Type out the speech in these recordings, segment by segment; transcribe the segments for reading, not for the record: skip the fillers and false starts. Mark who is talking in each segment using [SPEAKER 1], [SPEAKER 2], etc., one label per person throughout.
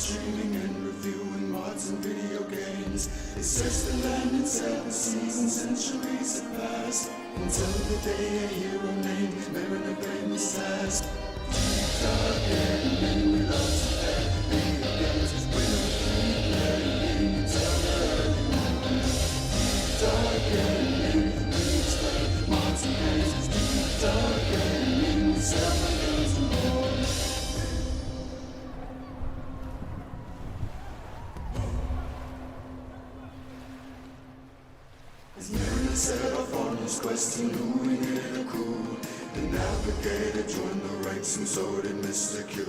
[SPEAKER 1] streaming and reviewing mods and video games. It sets the land in 7 seasons, centuries have passed, until the day a hero named Mariner claimed his task. Deep dark gaming, we love to play video games. We don't keep playing until the early morning. Deep dark gaming, we explain mods and games. Deep dark gaming, we sell my games and more. As Mariner set off on his quest, he knew he needed a crew. The navigator joined the ranks and so did Mr. Q.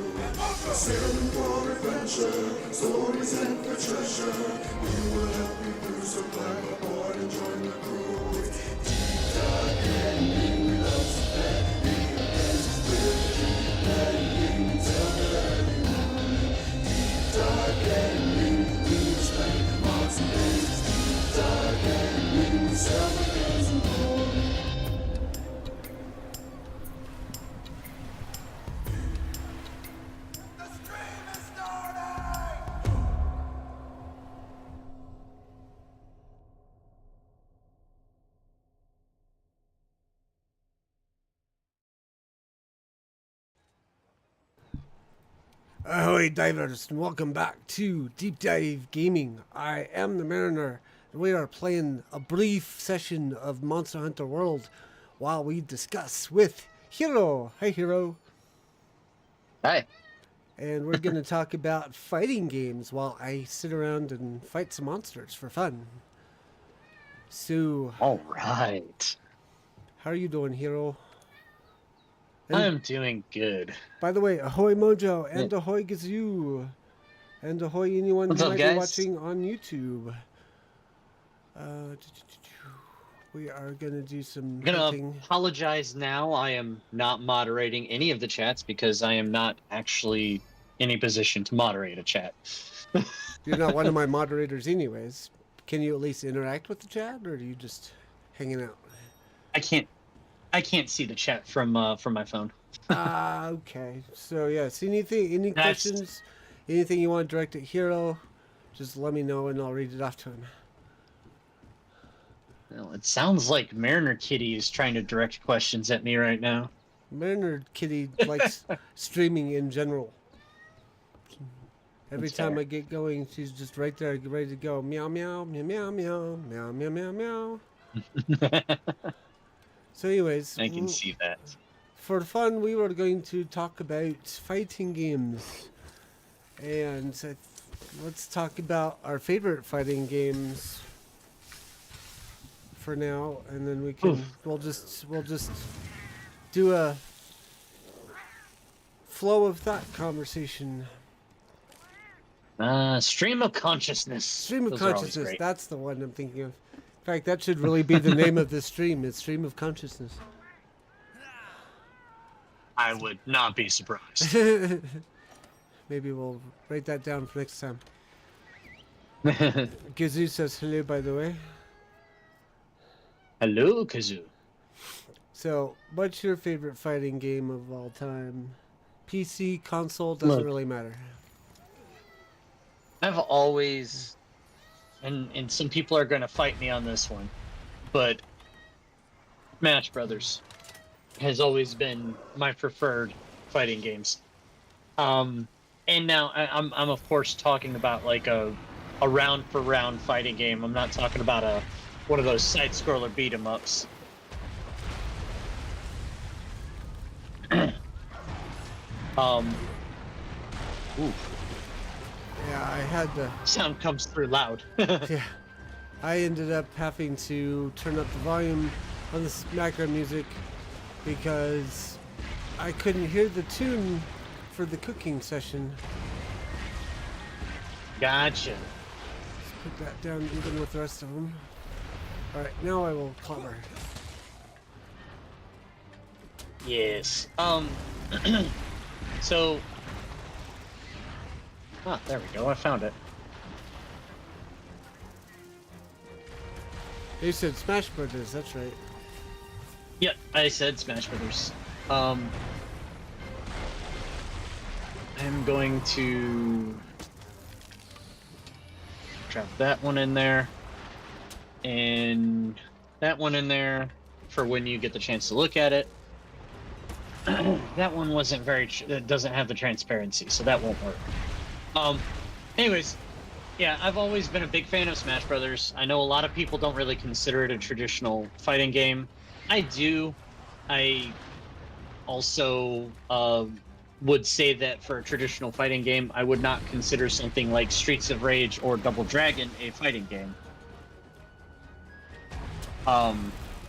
[SPEAKER 1] Sailing for adventure, stories and for treasure. We will help you through, so climb aboard and join the crew. Deep dark gaming, we love to play video games. We'll keep playing until the early morning. Deep dark gaming, we explain mods and games. Deep dark gaming, we sell the games and more.
[SPEAKER 2] Ahoy divers, and welcome back to Deep Dive Gaming. I am the Mariner, and we are playing a brief session of Monster Hunter World while we discuss with Hiro. Hi Hiro.
[SPEAKER 3] Hi.
[SPEAKER 2] And we're going to talk about fighting games while I sit around and fight some monsters for fun. So,
[SPEAKER 3] All right.
[SPEAKER 2] how are you doing, Hiro?
[SPEAKER 3] I'm doing good.
[SPEAKER 2] By the way, ahoy Mojo, and ahoy Gazoo, and ahoy anyone
[SPEAKER 3] What's
[SPEAKER 2] who
[SPEAKER 3] up,
[SPEAKER 2] might
[SPEAKER 3] guys?
[SPEAKER 2] be watching on YouTube. We are going to do some
[SPEAKER 3] I'm gonna
[SPEAKER 2] hunting.
[SPEAKER 3] apologize now. I am not moderating any of the chats because I am not actually in a position to moderate a chat.
[SPEAKER 2] You're not one of my moderators anyways. Can you at least interact with the chat, or are you just hanging out?
[SPEAKER 3] I can't see the chat from my phone.
[SPEAKER 2] Okay. So yes, any questions, anything you want to direct at Hiro, just let me know and I'll read it off to him.
[SPEAKER 3] Well, it sounds like Mariner Kitty is trying to direct questions at me right now.
[SPEAKER 2] Mariner Kitty likes streaming in general. Every
[SPEAKER 3] That's
[SPEAKER 2] time
[SPEAKER 3] fair.
[SPEAKER 2] I get going, she's just right there, ready to go. Meow, meow, meow, meow, meow, meow, meow, meow, meow. So anyways,
[SPEAKER 3] I can see that.
[SPEAKER 2] for fun, we were going to talk about fighting games. And let's talk about our favorite fighting games for now, and then we can we'll just do a flow of thought conversation.
[SPEAKER 3] Stream of consciousness.
[SPEAKER 2] Stream of
[SPEAKER 3] Those are always
[SPEAKER 2] consciousness,
[SPEAKER 3] great.
[SPEAKER 2] that's the one I'm thinking of. In fact, that should really be the name of this stream. It's Stream of Consciousness.
[SPEAKER 3] I would not be surprised.
[SPEAKER 2] Maybe we'll write that down for next time. Gazoo says hello, by the way.
[SPEAKER 3] Hello, Kazoo.
[SPEAKER 2] So, what's your favorite fighting game of all time? PC, console, doesn't
[SPEAKER 3] Look.
[SPEAKER 2] really matter.
[SPEAKER 3] I've always, and some people are going to fight me on this one, but Smash Brothers has always been my preferred fighting games. And now I'm of course talking about like a round for round fighting game. I'm not talking about one of those side scroller beat 'em ups. Ooh,
[SPEAKER 2] Yeah, I had to.
[SPEAKER 3] sound comes through loud.
[SPEAKER 2] Yeah, I ended up having to turn up the volume on the background music because I couldn't hear the tune for the cooking session.
[SPEAKER 3] Gotcha.
[SPEAKER 2] Let's put that down even with the rest of them. Alright, now I will clobber.
[SPEAKER 3] Yes. So. Ah, there we go. I found it.
[SPEAKER 2] You said Smash Brothers, that's right.
[SPEAKER 3] Yep, I said Smash Brothers. I'm going to Drop that one in there, and that one in there for when you get the chance to look at it. That one wasn't it doesn't have the transparency, so that won't work. Anyways, yeah, I've always been a big fan of Smash Brothers. I know a lot of people don't really consider it a traditional fighting game. I do. I also would say that for a traditional fighting game, I would not consider something like Streets of Rage or Double Dragon a fighting game.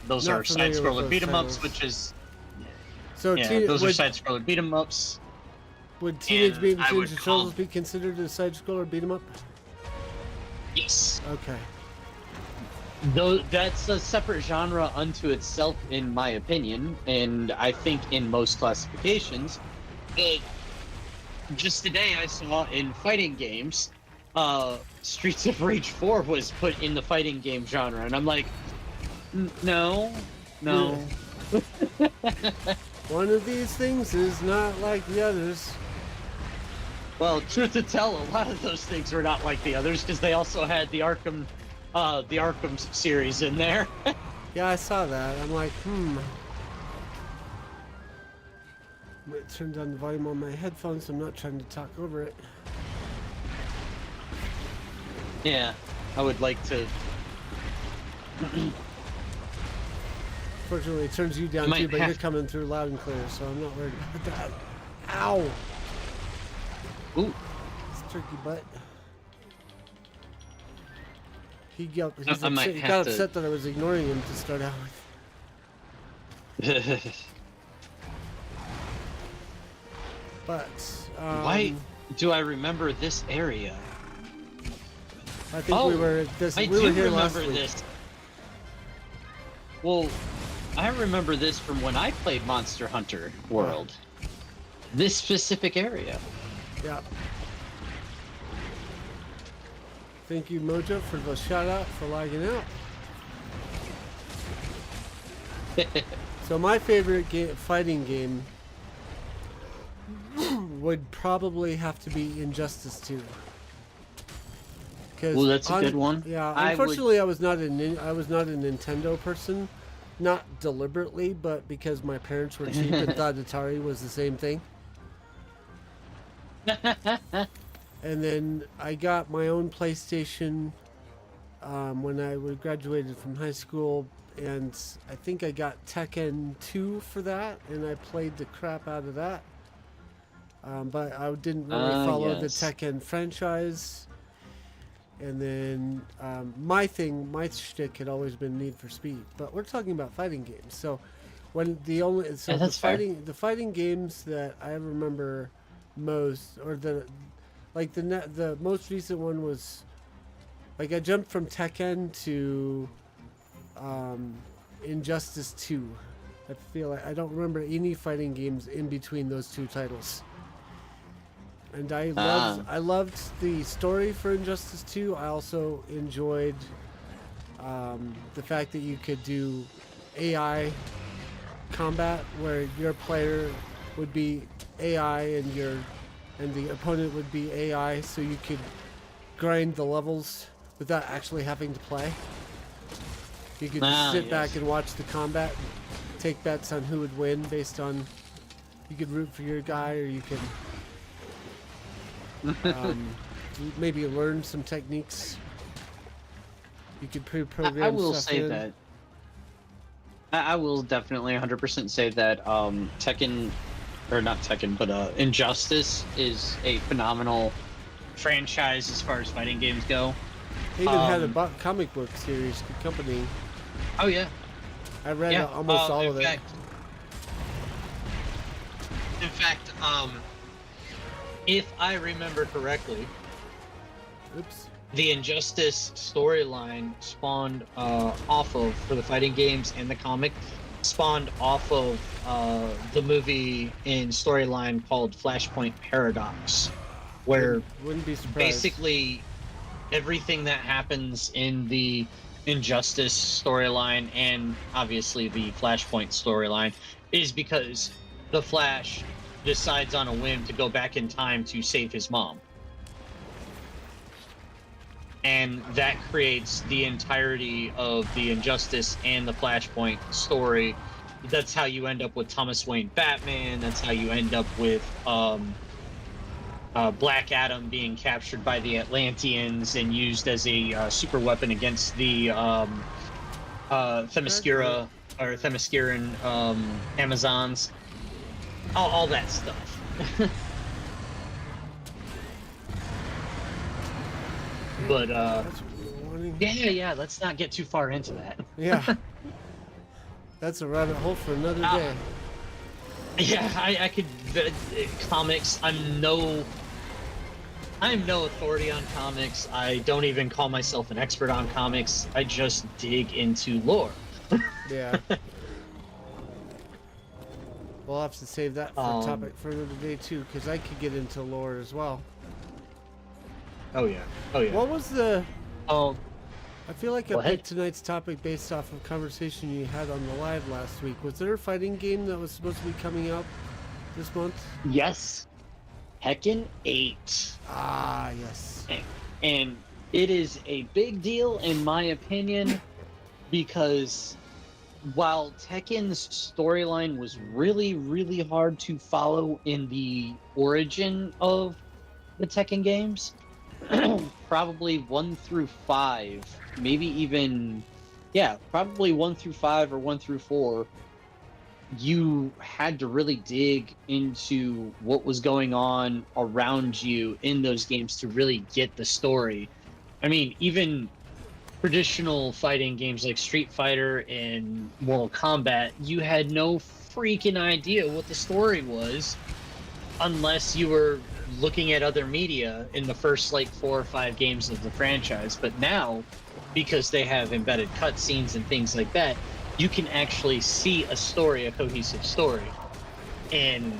[SPEAKER 3] Those
[SPEAKER 2] Not
[SPEAKER 3] are
[SPEAKER 2] familiar with
[SPEAKER 3] side-scroller
[SPEAKER 2] those
[SPEAKER 3] beat 'em ups,
[SPEAKER 2] titles.
[SPEAKER 3] which is
[SPEAKER 2] So
[SPEAKER 3] those are side-scroller beat 'em ups.
[SPEAKER 2] would Teenage
[SPEAKER 3] and
[SPEAKER 2] Mutant
[SPEAKER 3] I would
[SPEAKER 2] Ninja
[SPEAKER 3] call-
[SPEAKER 2] Turtles be considered a side-scroller beat 'em up?
[SPEAKER 3] Yes.
[SPEAKER 2] Okay.
[SPEAKER 3] Though that's a separate genre unto itself, in my opinion, and I think in most classifications. But just today, I saw in fighting games, Streets of Rage 4 was put in the fighting game genre, and I'm like, no.
[SPEAKER 2] One of these things is not like the others.
[SPEAKER 3] Well, truth to tell, a lot of those things were not like the others because they also had the Arkham series in there.
[SPEAKER 2] Yeah, I saw that. I'm like, Might turn down the volume on my headphones. I'm not trying to talk over it.
[SPEAKER 3] Yeah, I would like to.
[SPEAKER 2] Fortunately, it turns you down
[SPEAKER 3] Might
[SPEAKER 2] too, but you're
[SPEAKER 3] have-
[SPEAKER 2] coming through loud and clear, so I'm not worried about that. Ow!
[SPEAKER 3] Ooh.
[SPEAKER 2] It's turkey butt. He got,
[SPEAKER 3] I might
[SPEAKER 2] he
[SPEAKER 3] have
[SPEAKER 2] got
[SPEAKER 3] to-
[SPEAKER 2] upset that I was ignoring him to start out with. But
[SPEAKER 3] Why do I remember this area?
[SPEAKER 2] I think we were
[SPEAKER 3] I
[SPEAKER 2] we were
[SPEAKER 3] do
[SPEAKER 2] here last
[SPEAKER 3] remember
[SPEAKER 2] week.
[SPEAKER 3] this. Well, I remember this from when I played Monster Hunter World. This specific area.
[SPEAKER 2] Yeah. Thank you, Mojo, for the shout out for lagging out. So my favorite fighting game would probably have to be Injustice 2.
[SPEAKER 3] Well, that's a good one.
[SPEAKER 2] Yeah,
[SPEAKER 3] I would-
[SPEAKER 2] unfortunately, I was not a Nintendo person, not deliberately, but because my parents were cheap and thought Atari was the same thing. And then I got my own PlayStation when I graduated from high school, and I think I got Tekken 2 for that, and I played the crap out of that. But I didn't really follow the
[SPEAKER 3] yes.
[SPEAKER 2] Tekken franchise. And then my shtick had always been Need for Speed, but we're talking about fighting games. So when
[SPEAKER 3] that's fair.
[SPEAKER 2] the fighting games that I remember most, or the most recent one was, like, I jumped from Tekken to Injustice 2. I feel like I don't remember any fighting games in between those two titles. And I loved the story for Injustice 2. I also enjoyed the fact that you could do AI combat, where your player would be AI and the opponent would be AI, so you could grind the levels without actually having to play. You could just sit back and watch the combat, take bets on who would win based on. You could root for your guy, or you could. Maybe learn some techniques. You could pre-program.
[SPEAKER 3] I will
[SPEAKER 2] stuff
[SPEAKER 3] say
[SPEAKER 2] in.
[SPEAKER 3] that. I will definitely 100% say that Tekken, or not Tekken, but Injustice is a phenomenal franchise as far as fighting games go.
[SPEAKER 2] They even had a comic book series accompanying.
[SPEAKER 3] Oh yeah.
[SPEAKER 2] I read almost all of it.
[SPEAKER 3] In fact, if I remember correctly,
[SPEAKER 2] Oops.
[SPEAKER 3] the Injustice storyline spawned off of, for the fighting games and the comic, spawned off of the movie and storyline called Flashpoint Paradox, where
[SPEAKER 2] Wouldn't be surprised.
[SPEAKER 3] basically everything that happens in the Injustice storyline and obviously the Flashpoint storyline is because the Flash decides on a whim to go back in time to save his mom. and that creates the entirety of the Injustice and the Flashpoint story. That's how you end up with Thomas Wayne Batman. That's how you end up with Black Adam being captured by the Atlanteans and used as a super weapon against the Themyscira or Themysciran Amazons. All that stuff. But
[SPEAKER 2] That's what you're wanting.
[SPEAKER 3] yeah, let's not get too far into that.
[SPEAKER 2] Yeah. That's a rabbit hole for another day.
[SPEAKER 3] Yeah, I could comics. I'm no authority on comics. I don't even call myself an expert on comics. I just dig into lore.
[SPEAKER 2] Yeah. We'll have to save that for a topic for another day too, because I could get into lore as well.
[SPEAKER 3] Oh yeah.
[SPEAKER 2] What was the?
[SPEAKER 3] Oh,
[SPEAKER 2] I feel like I
[SPEAKER 3] Go ahead.
[SPEAKER 2] picked tonight's topic based off of conversation you had on the live last week. Was there a fighting game that was supposed to be coming out this month?
[SPEAKER 3] yes. Tekken 8.
[SPEAKER 2] Ah, yes.
[SPEAKER 3] And it is a big deal in my opinion because while Tekken's storyline was really, really hard to follow in the origin of the Tekken games, probably 1 through 5, maybe even, probably 1 through 5 or 1 through 4, you had to really dig into what was going on around you in those games to really get the story. I mean, even traditional fighting games like Street Fighter and Mortal Kombat, you had no freaking idea what the story was unless you were looking at other media in the first like 4 or 5 games of the franchise. But now, because they have embedded cutscenes and things like that, you can actually see a story, a cohesive story. And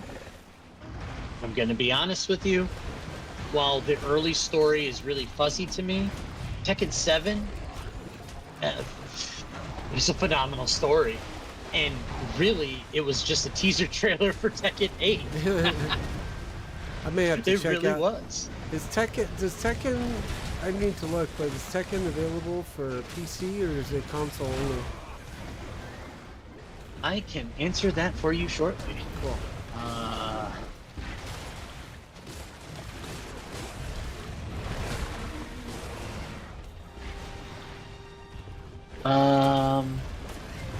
[SPEAKER 3] I'm going to be honest with you, while the early story is really fuzzy to me, Tekken 7 is a phenomenal story. And really, it was just a teaser trailer for Tekken 8.
[SPEAKER 2] I may have to
[SPEAKER 3] It
[SPEAKER 2] check
[SPEAKER 3] really
[SPEAKER 2] out.
[SPEAKER 3] was.
[SPEAKER 2] Does Tekken? I need to look, but is Tekken available for PC or is it console only?
[SPEAKER 3] I can answer that for you shortly.
[SPEAKER 2] Cool.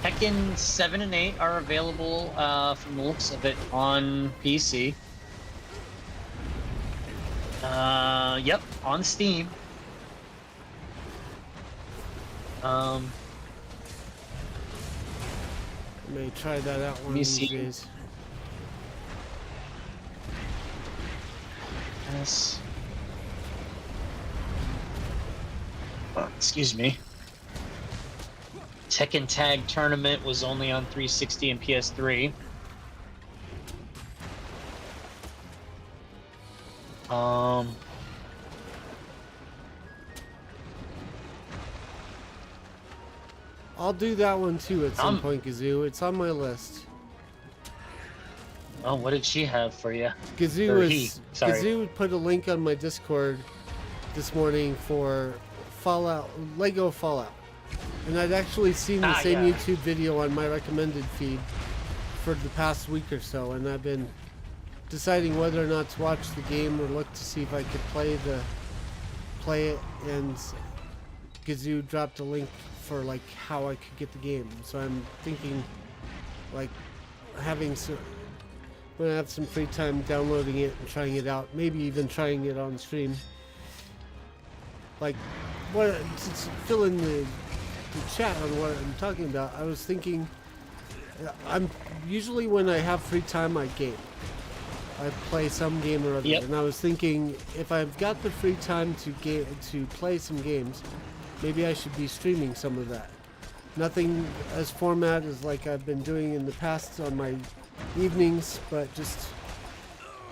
[SPEAKER 3] Tekken 7 and 8 are available from the looks of it on PC. Yep, on Steam.
[SPEAKER 2] I may try that out one of these days.
[SPEAKER 3] Yes. Oh, excuse me. Tekken Tag Tournament was only on 360 and PS3.
[SPEAKER 2] I'll do that one too at some point, Gazoo. It's on my list.
[SPEAKER 3] Oh, what did she have for you?
[SPEAKER 2] Gazoo put a link on my Discord this morning for Lego Fallout. And I'd actually seen the same YouTube video on my recommended feed for the past week or so, and I've been deciding whether or not to watch the game or look to see if I could play it, and Gazoo dropped a link for like how I could get the game. So I'm thinking like when I have some free time, downloading it and trying it out, maybe even trying it on stream. Like, what to fill in the chat on what I'm talking about, I was thinking, I'm usually when I have free time, I game. I play some game or other, and I was thinking if I've got the free time to play some games, maybe I should be streaming some of that. Nothing as format as like I've been doing in the past on my evenings, but just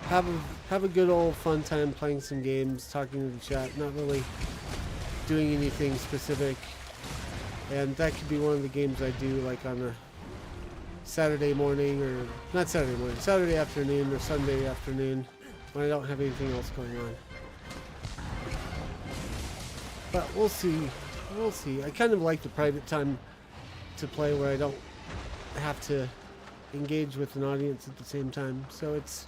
[SPEAKER 2] have a good old fun time playing some games, talking to the chat, not really doing anything specific. And that could be one of the games I do like on a Saturday morning, or not Saturday morning, Saturday afternoon or Sunday afternoon when I don't have anything else going on. But we'll see. We'll see. I kind of like the private time to play where I don't have to engage with an audience at the same time. So it's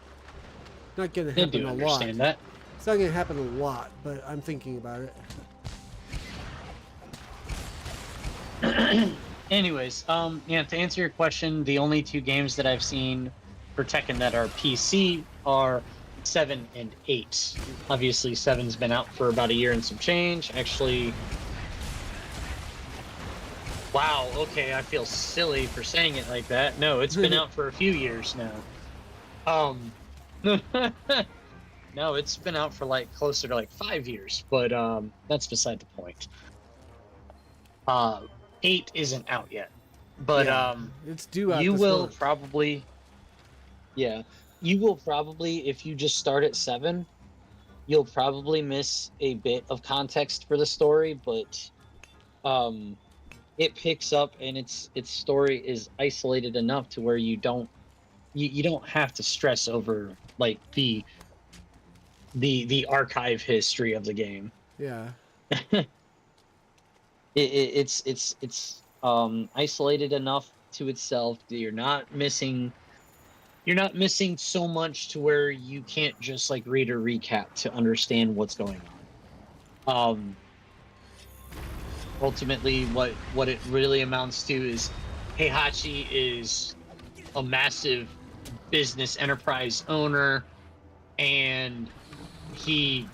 [SPEAKER 2] not going to
[SPEAKER 3] I
[SPEAKER 2] happen
[SPEAKER 3] do
[SPEAKER 2] a lot.
[SPEAKER 3] understand that.
[SPEAKER 2] It's not going to happen a lot, but I'm thinking about it.
[SPEAKER 3] Anyways, yeah, to answer your question, the only two games that I've seen for Tekken that are PC are 7 and 8. Obviously, 7's been out for about a year and some change. Actually, wow, okay, I feel silly for saying it like that. No, it's been out for a few years now. No, it's been out for like closer to like 5 years, but that's beside the point. 8 isn't out yet. But
[SPEAKER 2] Yeah, it's due out
[SPEAKER 3] you
[SPEAKER 2] this
[SPEAKER 3] will
[SPEAKER 2] month.
[SPEAKER 3] probably, yeah, you will probably, if you just start at 7, you'll probably miss a bit of context for the story, but um it picks up, and its story is isolated enough to where you don't have to stress over like the archive history of the game.
[SPEAKER 2] Yeah.
[SPEAKER 3] It's isolated enough to itself that you're not missing so much to where you can't just like read a recap to understand what's going on. Ultimately, what it really amounts to is Heihachi is a massive business enterprise owner, and he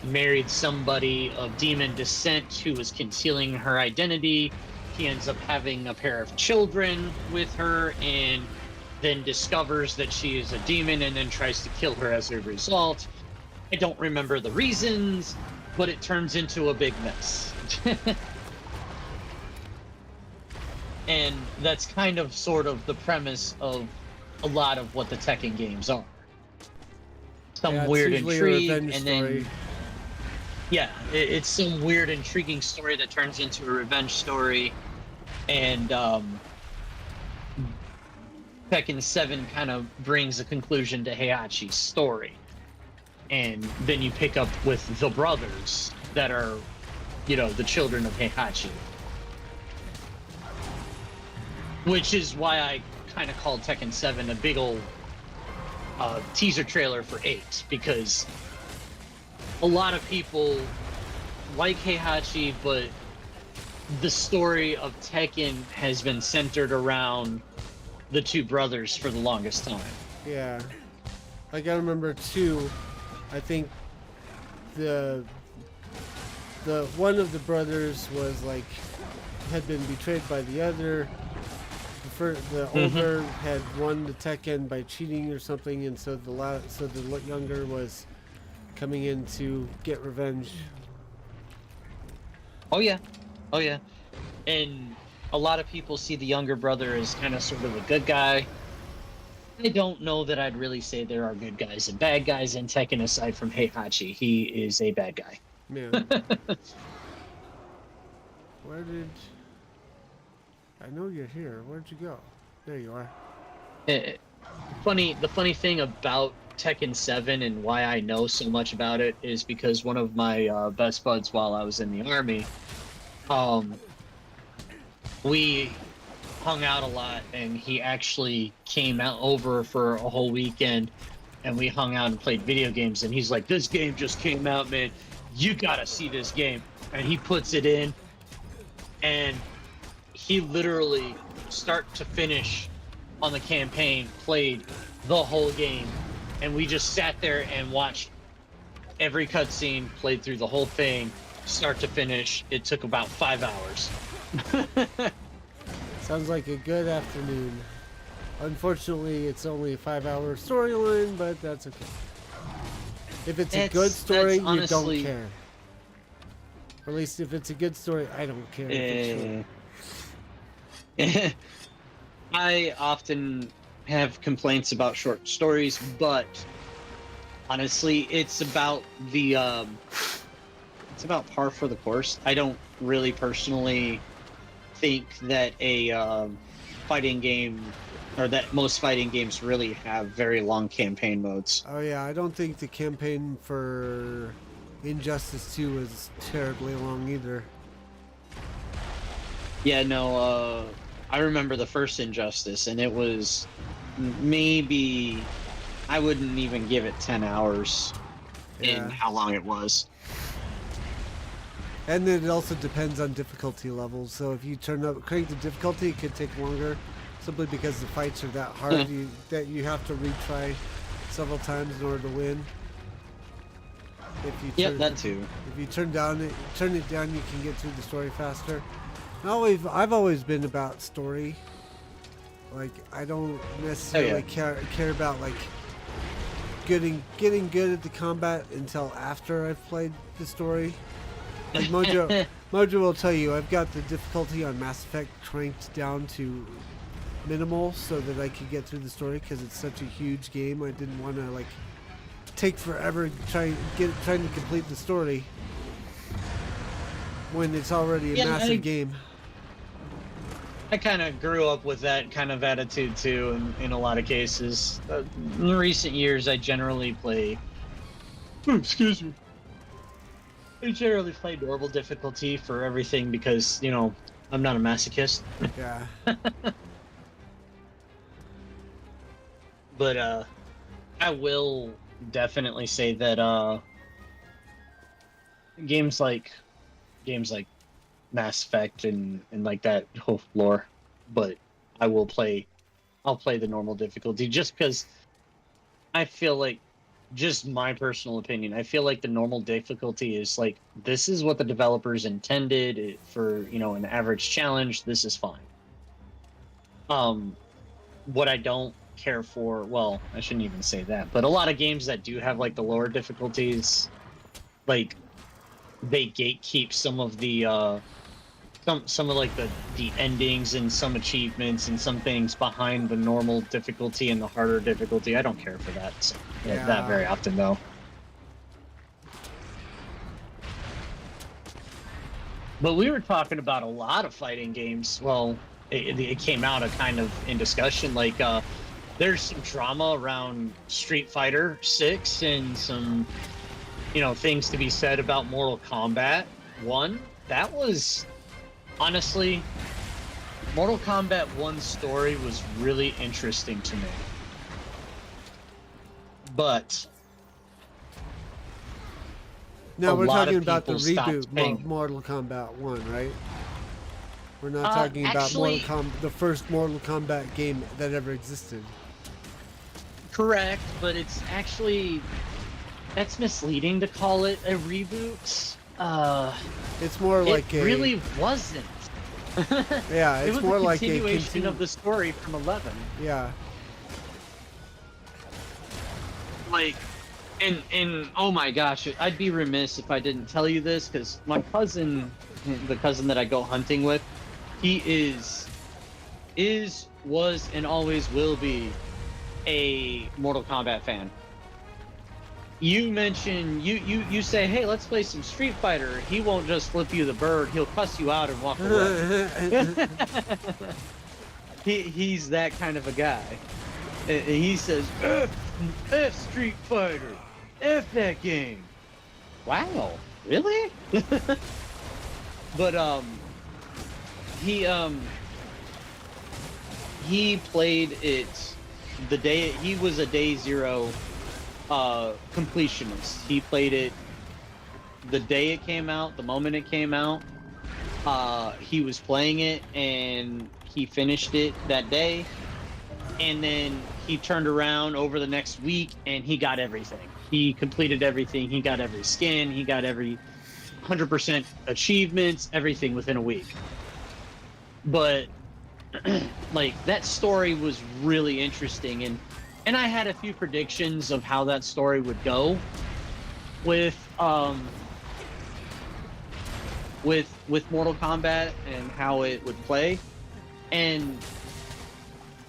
[SPEAKER 3] married somebody of demon descent who was concealing her identity. He ends up having a pair of children with her, and then discovers that she is a demon and then tries to kill her as a result. I don't remember the reasons, but it turns into a big mess. And that's kind of sort of the premise of a lot of what the Tekken games are. Some
[SPEAKER 2] Yeah, it's
[SPEAKER 3] weird
[SPEAKER 2] usually a
[SPEAKER 3] intrigue,
[SPEAKER 2] revenge
[SPEAKER 3] and
[SPEAKER 2] story.
[SPEAKER 3] then yeah, it's some weird, intriguing story that turns into a revenge story, and Tekken 7 kind of brings a conclusion to Heihachi's story, and then you pick up with the brothers that are, the children of Heihachi, which is why I kind of called Tekken 7 a big old teaser trailer for 8, because a lot of people like Heihachi, but the story of Tekken has been centered around the two brothers for the longest time.
[SPEAKER 2] Yeah. Like I remember too, I think the one of the brothers was like had been betrayed by the other. The older had won the Tekken by cheating or something, and so the younger was coming in to get revenge.
[SPEAKER 3] Oh yeah, oh yeah, and a lot of people see the younger brother as kind of sort of a good guy. I don't know that I'd really say there are good guys and bad guys in Tekken aside from Heihachi. He is a bad guy.
[SPEAKER 2] Man, where did I know you're here? Where'd you go? There you are.
[SPEAKER 3] The funny thing about Tekken 7 and why I know so much about it is because one of my best buds while I was in the army, we hung out a lot, and he actually came out over for a whole weekend, and we hung out and played video games, and he's like, this game just came out, man, you gotta see this game. And he puts it in, and he literally start to finish on the campaign played the whole game, and we just sat there and watched every cutscene, played through the whole thing start to finish. It took about 5 hours.
[SPEAKER 2] Sounds like a good afternoon. Unfortunately, it's only a 5-hour storyline, but that's okay. If it's a good story,
[SPEAKER 3] that's honestly,
[SPEAKER 2] you don't care. Or at least if it's a good story, I don't care if it's short.
[SPEAKER 3] I often have complaints about short stories, but honestly, it's about it's about par for the course. I don't really personally think that a fighting game, or that most fighting games really have very long campaign modes.
[SPEAKER 2] Oh yeah, I don't think the campaign for Injustice 2 was terribly long either.
[SPEAKER 3] Yeah, no, I remember the first Injustice, and it was maybe, I wouldn't even give it 10 hours in
[SPEAKER 2] Yeah.
[SPEAKER 3] how long it was.
[SPEAKER 2] And then it also depends on difficulty levels. So if you crank the difficulty, it could take longer, simply because the fights are that hard that you have to retry several times in order to win. If you
[SPEAKER 3] That too.
[SPEAKER 2] If you turn it down, you can get through the story faster. I've always been about story. Like, I don't necessarily care about like getting good at the combat until after I've played the story. Like Mojo will tell you, I've got the difficulty on Mass Effect cranked down to minimal so that I could get through the story, because it's such a huge game. I didn't want to like take forever trying to complete the story when it's already a massive game.
[SPEAKER 3] I kind of grew up with that kind of attitude too, in a lot of cases. In recent years, I generally play. Excuse me. I generally play normal difficulty for everything because, you know, I'm not a masochist.
[SPEAKER 2] Yeah.
[SPEAKER 3] But I will definitely say that games like Mass Effect and like that whole lore, but I'll play the normal difficulty just because I feel like, just my personal opinion, I feel like the normal difficulty is like, this is what the developers intended for, you know, an average challenge. This is fine. What I don't care for, well, I shouldn't even say that, but a lot of games that do have like the lower difficulties, like, they gatekeep some of the some of like the endings and some achievements and some things behind the normal difficulty and the harder difficulty. I don't care for that that very often, though. But we were talking about a lot of fighting games. Well, it came out a kind of in discussion, like there's some drama around Street Fighter 6 and some, you know, things to be said about Mortal Kombat 1. That was, honestly, Mortal Kombat 1's story was really interesting to me. But
[SPEAKER 2] now we're
[SPEAKER 3] lot
[SPEAKER 2] talking
[SPEAKER 3] of
[SPEAKER 2] about the
[SPEAKER 3] people stopped
[SPEAKER 2] reboot
[SPEAKER 3] paying-
[SPEAKER 2] Mortal Kombat 1, right? We're not talking about
[SPEAKER 3] actually-
[SPEAKER 2] the first Mortal Kombat game that ever existed.
[SPEAKER 3] Correct, but it's actually, that's misleading to call it a reboot.
[SPEAKER 2] It's more like
[SPEAKER 3] it really wasn't.
[SPEAKER 2] Yeah,
[SPEAKER 3] It
[SPEAKER 2] it's
[SPEAKER 3] was
[SPEAKER 2] more
[SPEAKER 3] a
[SPEAKER 2] like
[SPEAKER 3] continuation of the story from 11.
[SPEAKER 2] Yeah.
[SPEAKER 3] Like, and oh my gosh, I'd be remiss if I didn't tell you this, because my cousin, the cousin that I go hunting with, he was, and always will be a Mortal Kombat fan. You mention, you say, hey, let's play some Street Fighter. He won't just flip you the bird. He'll cuss you out and walk away. He's that kind of a guy. And he says, F Street Fighter. F that game. Wow, really? But he played it the day, he was a day zero completionist. He played it the day it came out, the moment it came out. He was playing it and he finished it that day, and then he turned around over the next week and he got everything. He completed everything. He got every skin. He got every 100% achievements, everything within a week. But like, that story was really interesting, and I had a few predictions of how that story would go with Mortal Kombat and how it would play. And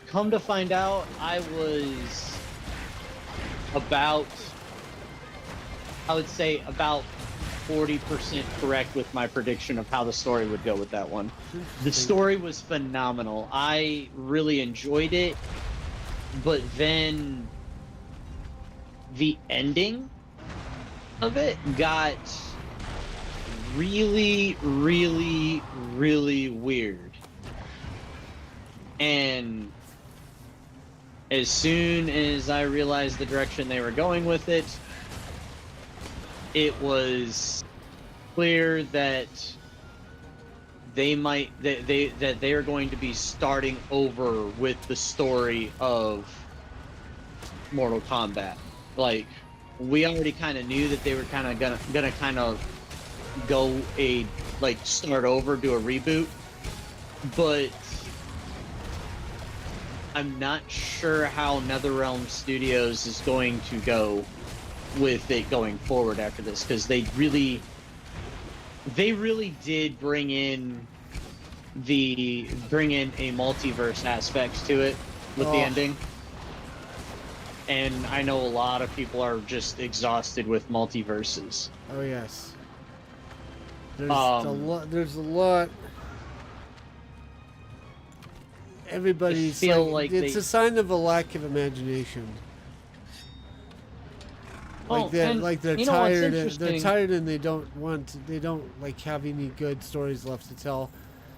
[SPEAKER 3] come to find out, I was about, I would say about 40% correct with my prediction of how the story would go with that one. The story was phenomenal. I really enjoyed it, but then the ending of it got really, really, really weird. And as soon as I realized the direction they were going with it, it was clear that they are going to be starting over with the story of Mortal Kombat. Like, we already kind of knew that they were kind of gonna kind of go start over, do a reboot, but I'm not sure how NetherRealm Studios is going to go with it going forward after this, because they really did bring in a multiverse aspect to it with the ending. And I know a lot of people are just exhausted with multiverses.
[SPEAKER 2] Oh yes. There's a lot. Everybody's it's a sign of a lack of imagination. They're tired. They're tired, and they don't have any good stories left to tell,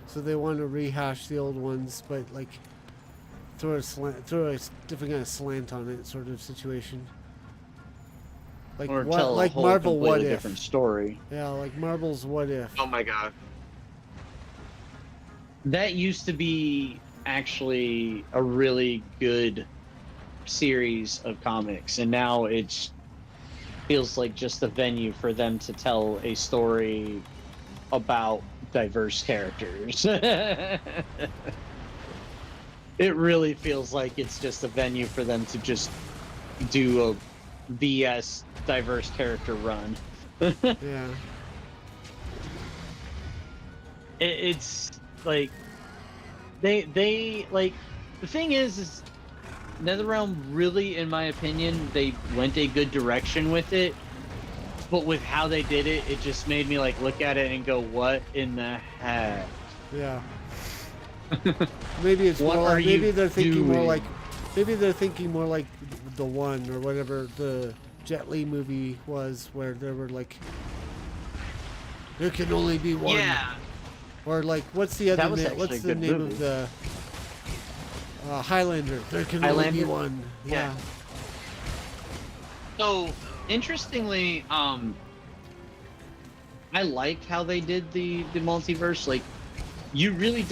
[SPEAKER 2] so they want to rehash the old ones, but throw a different kind of slant on it, sort of situation.
[SPEAKER 3] Or tell a whole
[SPEAKER 2] Marvel What If.
[SPEAKER 3] Different story.
[SPEAKER 2] Yeah, like Marvel's What If.
[SPEAKER 3] Oh my god. That used to be actually a really good series of comics, and now it feels like just a venue for them to tell a story about diverse characters. It really feels like it's just a venue for them to just do a BS diverse character run.
[SPEAKER 2] Yeah.
[SPEAKER 3] It's like they like, the thing is NetherRealm really, in my opinion, they went a good direction with it, but with how they did it, it just made me look at it and go, what in the heck?
[SPEAKER 2] Yeah. Maybe it's maybe they're thinking more like The One, or whatever the Jet Li movie was, where there were there can only be one.
[SPEAKER 3] Yeah.
[SPEAKER 2] Or what's the other name? What's the name
[SPEAKER 3] movie.
[SPEAKER 2] of the Highlander? There can only be one. Yeah.
[SPEAKER 3] So interestingly, I like how they did the multiverse. You really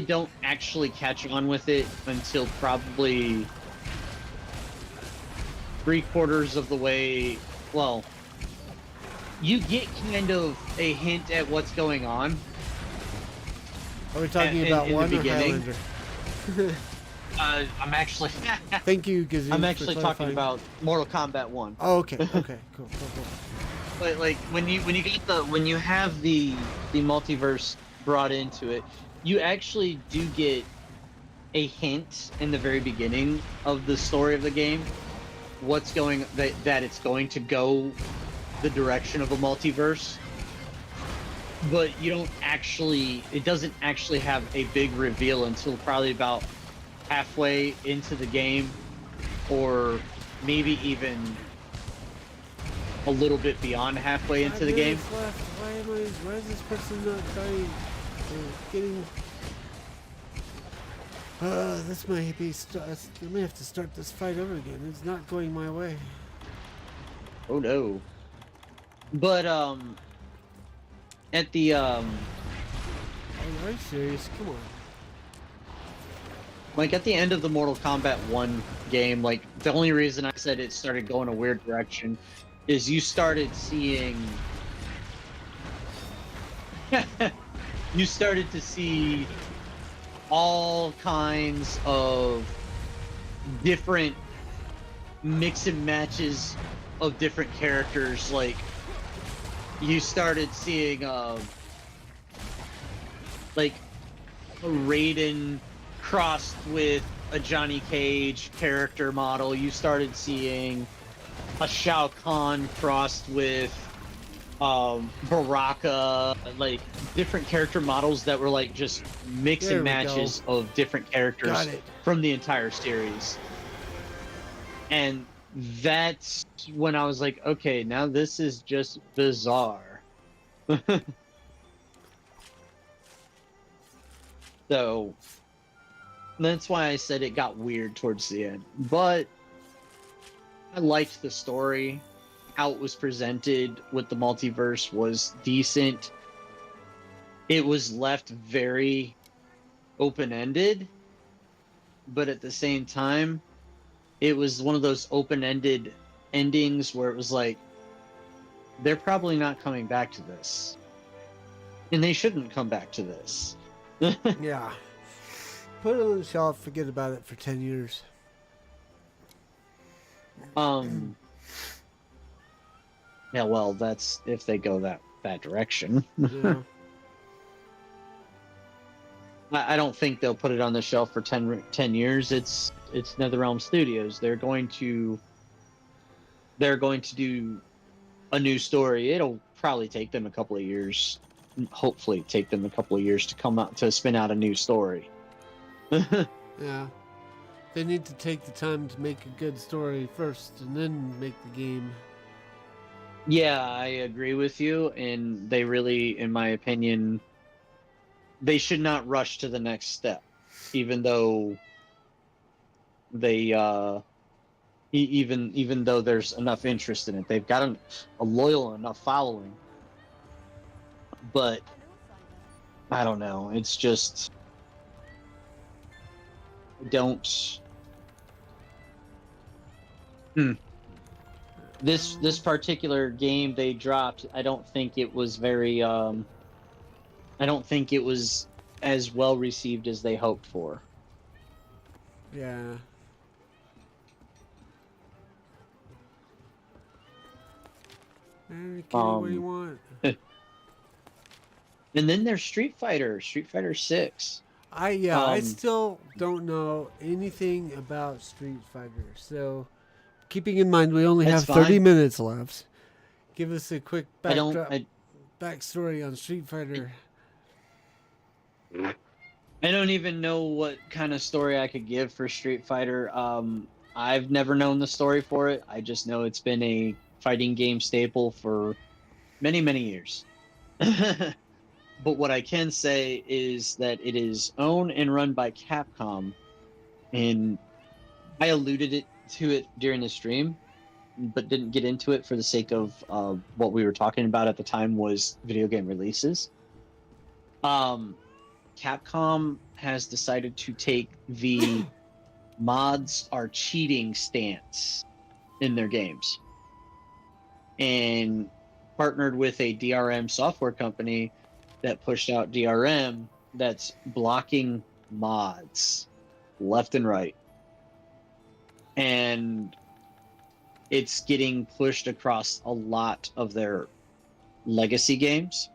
[SPEAKER 3] don't actually catch on with it until probably 3/4 of the way. Well, you get kind of a hint at what's going on.
[SPEAKER 2] Are we talking about
[SPEAKER 3] in
[SPEAKER 2] One
[SPEAKER 3] the
[SPEAKER 2] or
[SPEAKER 3] beginning.
[SPEAKER 2] Highlander?
[SPEAKER 3] I'm actually.
[SPEAKER 2] Thank you, Gazoo.
[SPEAKER 3] I'm actually talking about Mortal Kombat 1.
[SPEAKER 2] Oh, okay. Okay. Cool.
[SPEAKER 3] But when you have the multiverse brought into it, you actually do get a hint in the very beginning of the story of the game that it's going to go the direction of a multiverse, but it doesn't actually have a big reveal until probably about halfway into the game, or maybe even a little bit beyond halfway into the game.
[SPEAKER 2] Why is this person not dying? Getting. This might be. I may have to start this fight over again. It's not going my way.
[SPEAKER 3] Oh no. But at the
[SPEAKER 2] Are you serious? Come on.
[SPEAKER 3] At the end of the Mortal Kombat 1 game, the only reason I said it started going a weird direction is you started seeing you started to see all kinds of different mix and matches of different characters. You started seeing a Raiden crossed with a Johnny Cage character model. You started seeing a Shao Kahn crossed with Baraka, different character models that were just mix and matches of different characters from the entire series. And that's when I was like, okay, now this is just bizarre. So that's why I said it got weird towards the end. But I liked the story. How it was presented with the multiverse was decent. It was left very open-ended, but at the same time, it was one of those open-ended endings where it was like, they're probably not coming back to this. And they shouldn't come back to this.
[SPEAKER 2] Yeah. Put it on the shelf, forget about it for 10 years.
[SPEAKER 3] Yeah, well, that's if they go that direction.
[SPEAKER 2] Yeah.
[SPEAKER 3] I don't think they'll put it on the shelf for 10 years. It's NetherRealm Studios. They're going to do a new story. It'll probably take them a couple of years. Hopefully, take them a couple of years to come out to spin out a new story.
[SPEAKER 2] Yeah. They need to take the time to make a good story first and then make the game.
[SPEAKER 3] Yeah, I agree with you. And they really, in my opinion, they should not rush to the next step, even though they even though there's enough interest in it. They've got a loyal enough following. But I don't know. It's just don't. This particular game they dropped, I don't think it was very I don't think it was as well received as they hoped for.
[SPEAKER 2] Yeah. Kitty, what do you want?
[SPEAKER 3] And then there's Street Fighter 6.
[SPEAKER 2] I still don't know anything about Street Fighter. So, keeping in mind we only have
[SPEAKER 3] That's
[SPEAKER 2] 30
[SPEAKER 3] fine.
[SPEAKER 2] minutes left, give us a quick
[SPEAKER 3] I don't
[SPEAKER 2] backstory on Street Fighter.
[SPEAKER 3] I don't even know what kind of story I could give for Street Fighter. I've never known the story for it. I just know it's been a fighting game staple for many, many years. But what I can say is that it is owned and run by Capcom, and I alluded to it during the stream, but didn't get into it for the sake of what we were talking about at the time was video game releases. Capcom has decided to take the mods are cheating stance in their games and partnered with a DRM software company that pushed out DRM that's blocking mods left and right. And it's getting pushed across a lot of their legacy games.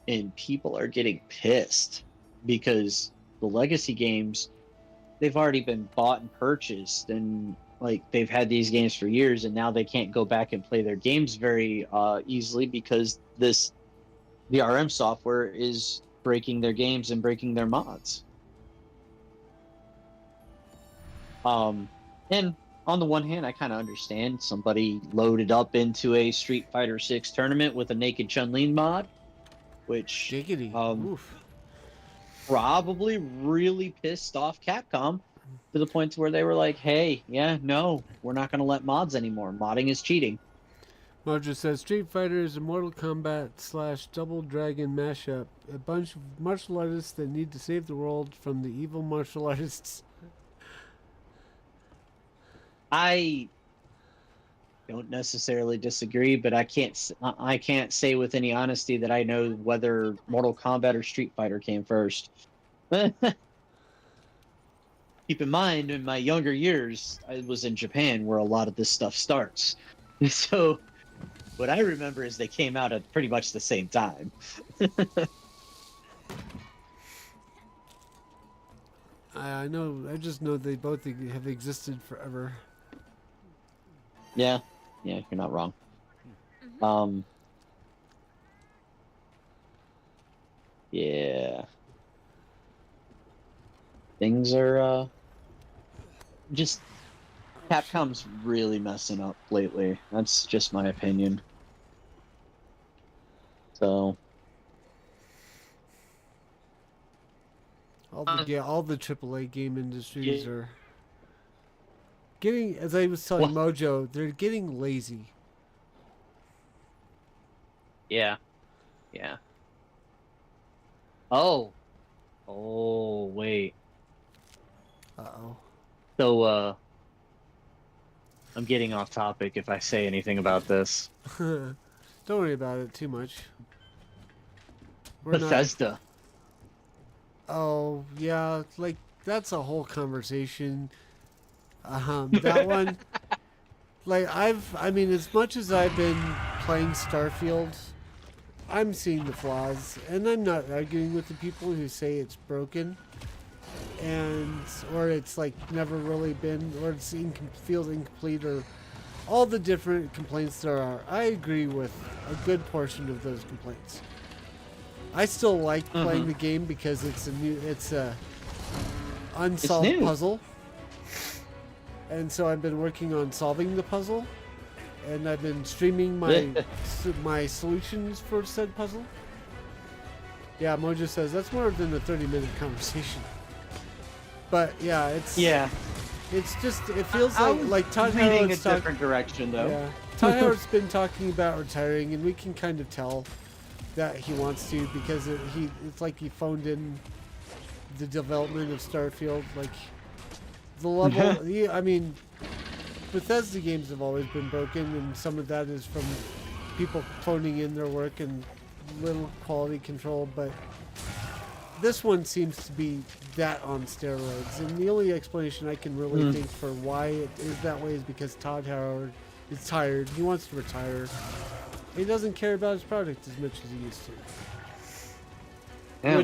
[SPEAKER 3] And people are getting pissed because the legacy games, they've already been bought and purchased, and like they've had these games for years, and now they can't go back and play their games very easily because this DRM software is breaking their games and breaking their mods. And on the one hand, I kind of understand somebody loaded up into a Street Fighter 6 tournament with a naked Chun-Li mod, which
[SPEAKER 2] Oof.
[SPEAKER 3] probably really pissed off Capcom to the point where they were like, hey, yeah, no, we're not going to let mods anymore. Modding is cheating.
[SPEAKER 2] Mojo says Street Fighter is a Mortal Kombat / Double Dragon mashup. A bunch of martial artists that need to save the world from the evil martial artists.
[SPEAKER 3] I don't necessarily disagree, but I can't say with any honesty that I know whether Mortal Kombat or Street Fighter came first. Keep in mind, in my younger years, I was in Japan where a lot of this stuff starts. So what I remember is they came out at pretty much the same time.
[SPEAKER 2] I know. I just know they both have existed forever.
[SPEAKER 3] Yeah, you're not wrong. Yeah. Things are just Capcom's really messing up lately. That's just my opinion. So
[SPEAKER 2] All the AAA game industries
[SPEAKER 3] yeah.
[SPEAKER 2] are getting, as I was telling Mojo, they're getting lazy.
[SPEAKER 3] Yeah. Yeah. Oh. Oh, wait.
[SPEAKER 2] Uh-oh.
[SPEAKER 3] So, I'm getting off topic if I say anything about this.
[SPEAKER 2] Don't worry about it too much. We're not.
[SPEAKER 3] Bethesda.
[SPEAKER 2] Oh, yeah, like, that's a whole conversation. That one, like, I mean, as much as I've been playing Starfield, I'm seeing the flaws, and I'm not arguing with the people who say it's broken, or it's like never really been, or it feels incomplete, or all the different complaints there are. I agree with a good portion of those complaints. I still like playing the game because it's a unsolved puzzle, and so I've been working on solving the puzzle, and I've been streaming my solutions for said puzzle. Yeah, Mojo says that's more than a 30-minute conversation. But yeah, it's just, it feels like Todd Howard's
[SPEAKER 3] a different direction though.
[SPEAKER 2] Yeah, Todd Howard's been talking about retiring, and we can kind of tell that he wants to, because it's like he phoned in the development of Starfield, like the level. I mean, Bethesda games have always been broken, and some of that is from people phoning in their work and little quality control, but this one seems to be that on steroids, and the only explanation I can really think for why it is that way is because Todd Howard is tired. He wants to retire. He doesn't care about his product as much as he used to.
[SPEAKER 3] Yeah,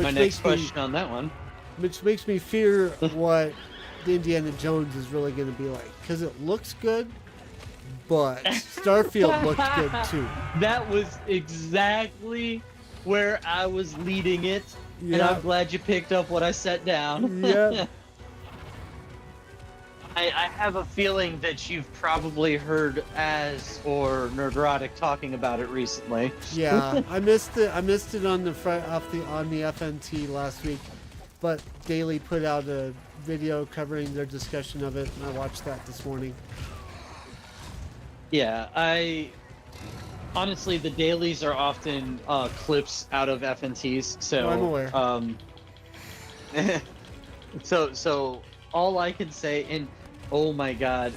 [SPEAKER 3] my next question on that one.
[SPEAKER 2] Which makes me fear what the Indiana Jones is really going to be like, because it looks good, but Starfield looks good too.
[SPEAKER 3] That was exactly where I was leading it, and I'm glad you picked up what I set down.
[SPEAKER 2] Yeah.
[SPEAKER 3] I have a feeling that you've probably heard Az or Nerdrotic talking about it recently.
[SPEAKER 2] Yeah, I missed it on the FNT last week, but Daily put out a video covering their discussion of it, and I watched that this morning.
[SPEAKER 3] Yeah, honestly, the dailies are often clips out of FNTs, so
[SPEAKER 2] I'm aware.
[SPEAKER 3] So all I can say, and oh my god,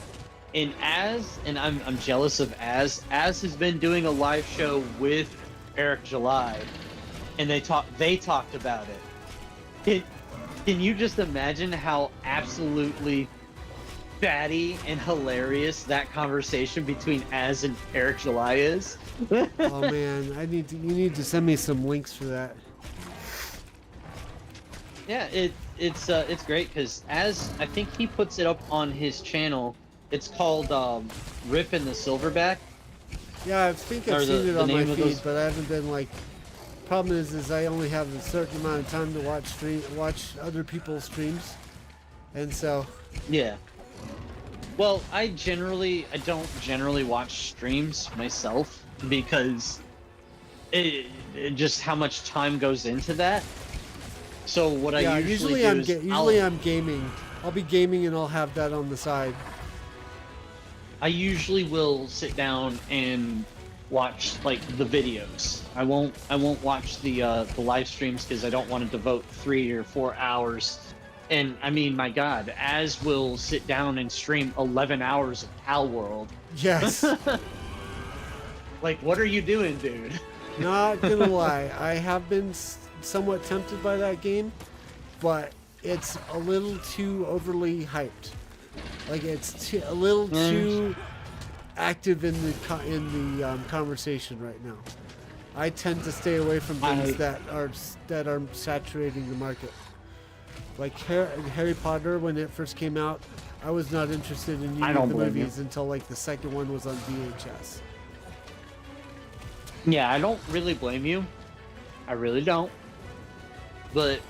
[SPEAKER 3] and I'm jealous of Az has been doing a live show with Eric July, and they talked about it. Can you just imagine how absolutely batty and hilarious that conversation between Az and Eric July is?
[SPEAKER 2] Oh man, you need to send me some links for that.
[SPEAKER 3] Yeah, it's great because Az, I think he puts it up on his channel. It's called Rip in the Silverback.
[SPEAKER 2] Yeah, I think I've seen it on my feed, but I haven't been like. Problem is I only have a certain amount of time to watch other people's streams, and so.
[SPEAKER 3] Yeah. Well, I don't generally watch streams myself because it just how much time goes into that. So what I usually do is
[SPEAKER 2] I'm gaming. I'll be gaming and I'll have that on the side.
[SPEAKER 3] I usually will sit down and watch like the videos. I won't watch the live streams because I don't want to devote 3 or 4 hours. And I mean, my God, Az will sit down and stream 11 hours of Pal World.
[SPEAKER 2] Yes.
[SPEAKER 3] Like, what are you doing, dude?
[SPEAKER 2] Not gonna lie, I have been somewhat tempted by that game, but it's a little too overly hyped. Like, it's a little too active in the conversation right now. I tend to stay away from things that are saturating the market. Like Harry Potter, when it first came out, I was not interested in any of the movies until like the second one was on VHS.
[SPEAKER 3] Yeah, I don't really blame you. I really don't. But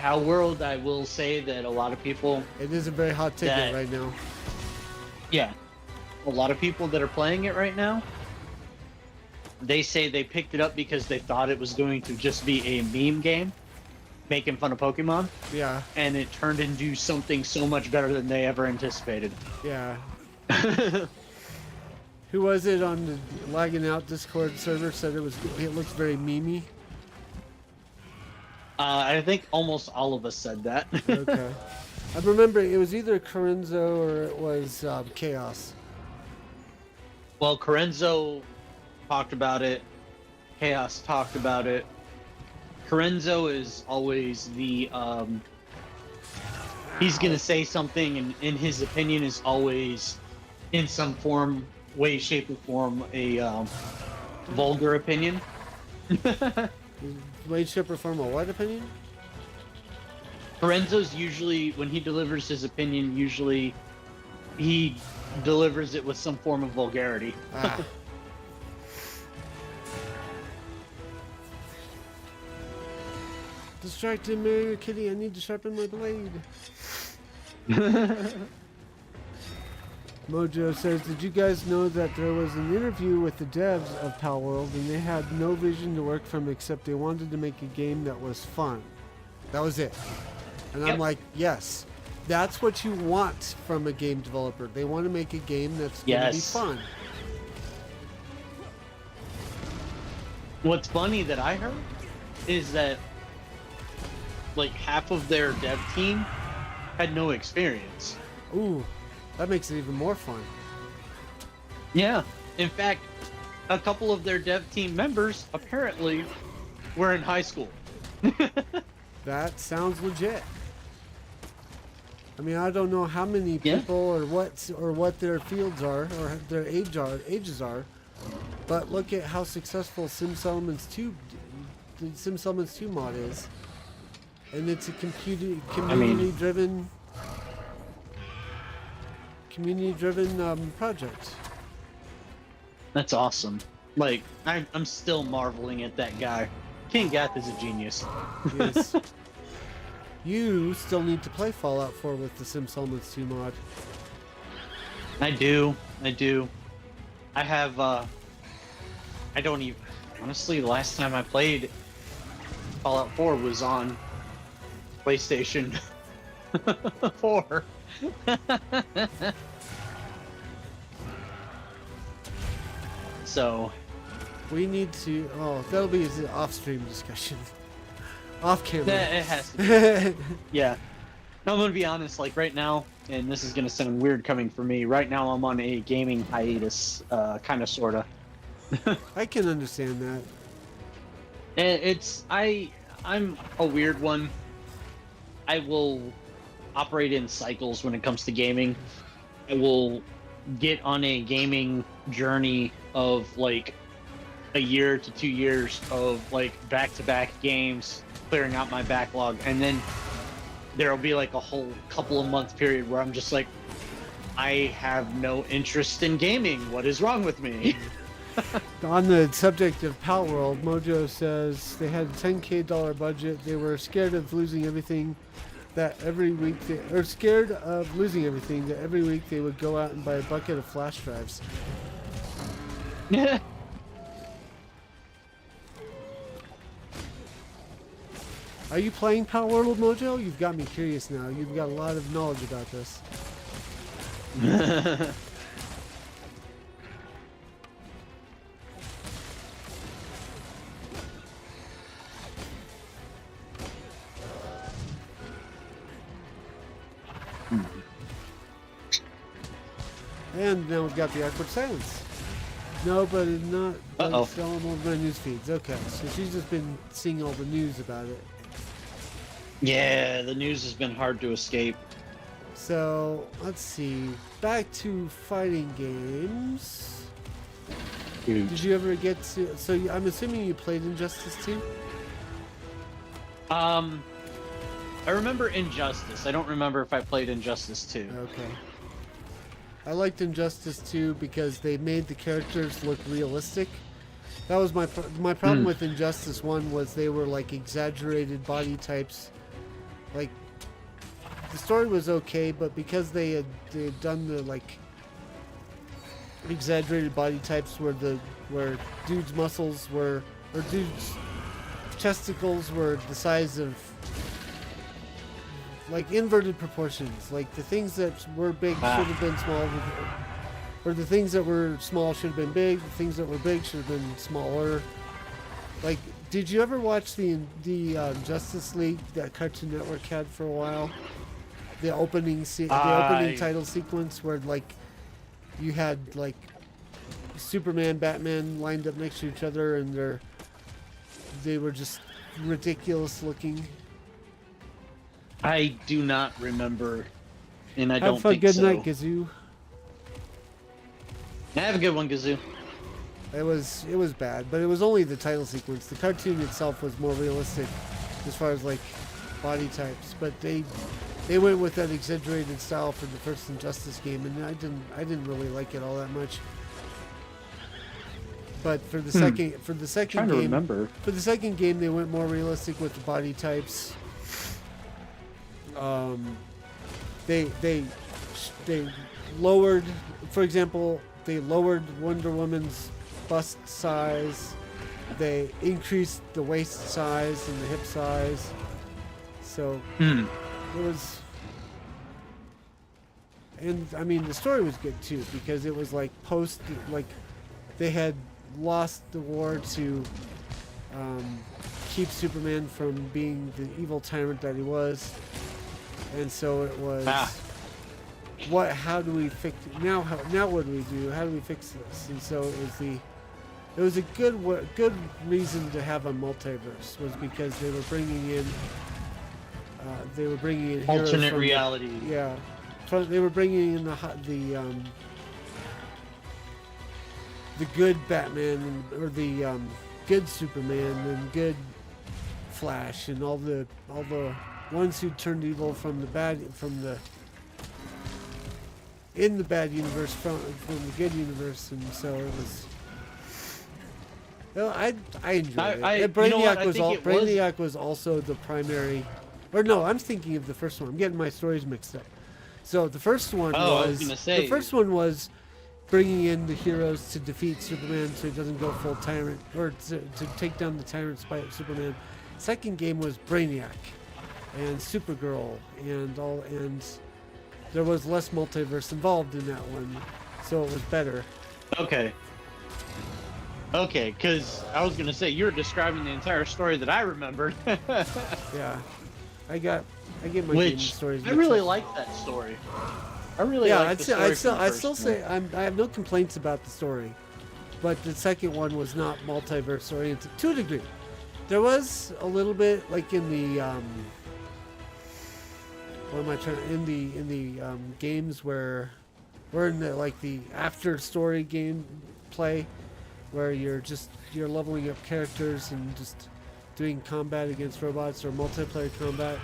[SPEAKER 3] Our World, I will say that a lot of people,
[SPEAKER 2] It is a very hot ticket
[SPEAKER 3] That-
[SPEAKER 2] right now.
[SPEAKER 3] yeah, a lot of people that are playing it right now, they say they picked it up because they thought it was going to just be a meme game, making fun of Pokemon,
[SPEAKER 2] Yeah,
[SPEAKER 3] and it turned into something so much better than they ever anticipated.
[SPEAKER 2] yeah. Who was it on the lagging out Discord server said it looks very memey?
[SPEAKER 3] I think almost all of us said that.
[SPEAKER 2] Okay. I remember it was either Corinzo or it was Chaos.
[SPEAKER 3] Well, Corenzo talked about it. Chaos talked about it. Corenzo is always the he's gonna say something, and in his opinion is always in some form, way, shape, or form a vulgar opinion.
[SPEAKER 2] Way, shape, or form a what opinion?
[SPEAKER 3] Corenzo's usually, when he delivers his opinion, usually he delivers it with some form of vulgarity.
[SPEAKER 2] Ah. Distracted Mario Kitty, I need to sharpen my blade. Mojo says, did you guys know that there was an interview with the devs of Pal World and they had no vision to work from except they wanted to make a game that was fun? That was it. And I'm
[SPEAKER 3] Yep.
[SPEAKER 2] like, yes, that's what you want from a game developer. They want to make a game that's going to be
[SPEAKER 3] Yes.
[SPEAKER 2] fun.
[SPEAKER 3] What's funny that I heard is that like half of their dev team had no experience.
[SPEAKER 2] Ooh, that makes it even more fun.
[SPEAKER 3] Yeah. In fact, a couple of their dev team members apparently were in high school.
[SPEAKER 2] That sounds legit. I mean, I don't know how many
[SPEAKER 3] Yeah.
[SPEAKER 2] people or what their fields are or their ages are, but look at how successful the Sim Elements 2 mod is, and it's a community-driven project.
[SPEAKER 3] That's awesome. Like, I'm still marveling at that guy. King Gath is a genius.
[SPEAKER 2] Yes. You still need to play Fallout 4 with the Sim Elements 2 mod.
[SPEAKER 3] I do. I have, I don't even, honestly, the last time I played Fallout 4 was on PlayStation 4. So,
[SPEAKER 2] We need to. Oh, that'll be an off-stream discussion. Off camera.
[SPEAKER 3] it has to be. Yeah. I'm gonna be honest, like right now, and this is gonna sound weird coming from me, right now I'm on a gaming hiatus, kinda sorta.
[SPEAKER 2] I can understand that.
[SPEAKER 3] And I'm a weird one. I will operate in cycles when it comes to gaming. I will get on a gaming journey of like a year to 2 years of like back-to-back games, clearing out my backlog, and then there'll be like a whole couple of month period where I'm just like, I have no interest in gaming. What is wrong with me?
[SPEAKER 2] On the subject of Pal World, Mojo says they had a $10K budget. They were scared of losing everything. That every week every week they would go out and buy a bucket of flash drives. Are you playing Pal World, Mojo? You've got me curious now. You've got a lot of knowledge about this. And now we've got the awkward silence. No, but it's not.
[SPEAKER 3] Uh-oh.
[SPEAKER 2] It's all over my news feeds. Okay, so she's just been seeing all the news about it.
[SPEAKER 3] Yeah, the news has been hard to escape.
[SPEAKER 2] So let's see. Back to fighting games. Did you ever get to? So I'm assuming you played Injustice 2.
[SPEAKER 3] I remember Injustice. I don't remember if I played Injustice 2.
[SPEAKER 2] Okay. I liked Injustice 2 because they made the characters look realistic. That was my problem with Injustice 1 was they were like exaggerated body types Like, the story was okay, but because they had done the like exaggerated body types where dudes' muscles were, or dudes' chesticles were the size of, like, inverted proportions. Like, the things that were big should have been small, or the things that were small should have been big. The things that were big should have been smaller. Like, did you ever watch the Justice League that Cartoon Network had for a while? The opening title sequence where, like, you had, like, Superman, Batman lined up next to each other, and they were just ridiculous looking.
[SPEAKER 3] I do not remember, and I
[SPEAKER 2] Have
[SPEAKER 3] don't
[SPEAKER 2] fun.
[SPEAKER 3] think
[SPEAKER 2] Good
[SPEAKER 3] so.
[SPEAKER 2] night, Gazoo.
[SPEAKER 3] Have a good one, Gazoo.
[SPEAKER 2] It was bad, but it was only the title sequence. The cartoon itself was more realistic as far as like body types, but they went with that exaggerated style for the first Injustice game, and I didn't really like it all that much. But for the second
[SPEAKER 3] Trying to
[SPEAKER 2] game,
[SPEAKER 3] remember.
[SPEAKER 2] for the second game, they went more realistic with the body types. They lowered, for example, they lowered Wonder Woman's bust size. They increased the waist size and the hip size. So it was, and I mean the story was good too, because it was like they had lost the war to keep Superman from being the evil tyrant that he was, and so it was how do we fix it now? Now what do we do? How do we fix this? And so it was a good reason to have a multiverse, was because they were bringing in heroes
[SPEAKER 3] Alternate
[SPEAKER 2] from
[SPEAKER 3] reality.
[SPEAKER 2] they were bringing in the good Batman, or the good Superman, and good Flash, and all the ones who turned evil in the bad universe from the good universe. And so it was. Well, I enjoyed it. And Brainiac was also the primary. Or no, I'm thinking of the first one. I'm getting my stories mixed up. So the first one the first one was bringing in the heroes to defeat Superman so he doesn't go full tyrant, or to take down the tyrant spite of Superman. Second game was Brainiac and Supergirl, and there was less multiverse involved in that one, so it was better.
[SPEAKER 3] Okay, because I was gonna say, you're describing the entire story that I remembered.
[SPEAKER 2] Yeah, I get my game stories.
[SPEAKER 3] I really like that story. I really like the story.
[SPEAKER 2] I'd still say I have no complaints about the story, but the second one was not multiverse oriented to a degree. There was a little bit, like in the in the games where we're in the after story game play, where you're leveling up characters and just doing combat against robots or multiplayer combat.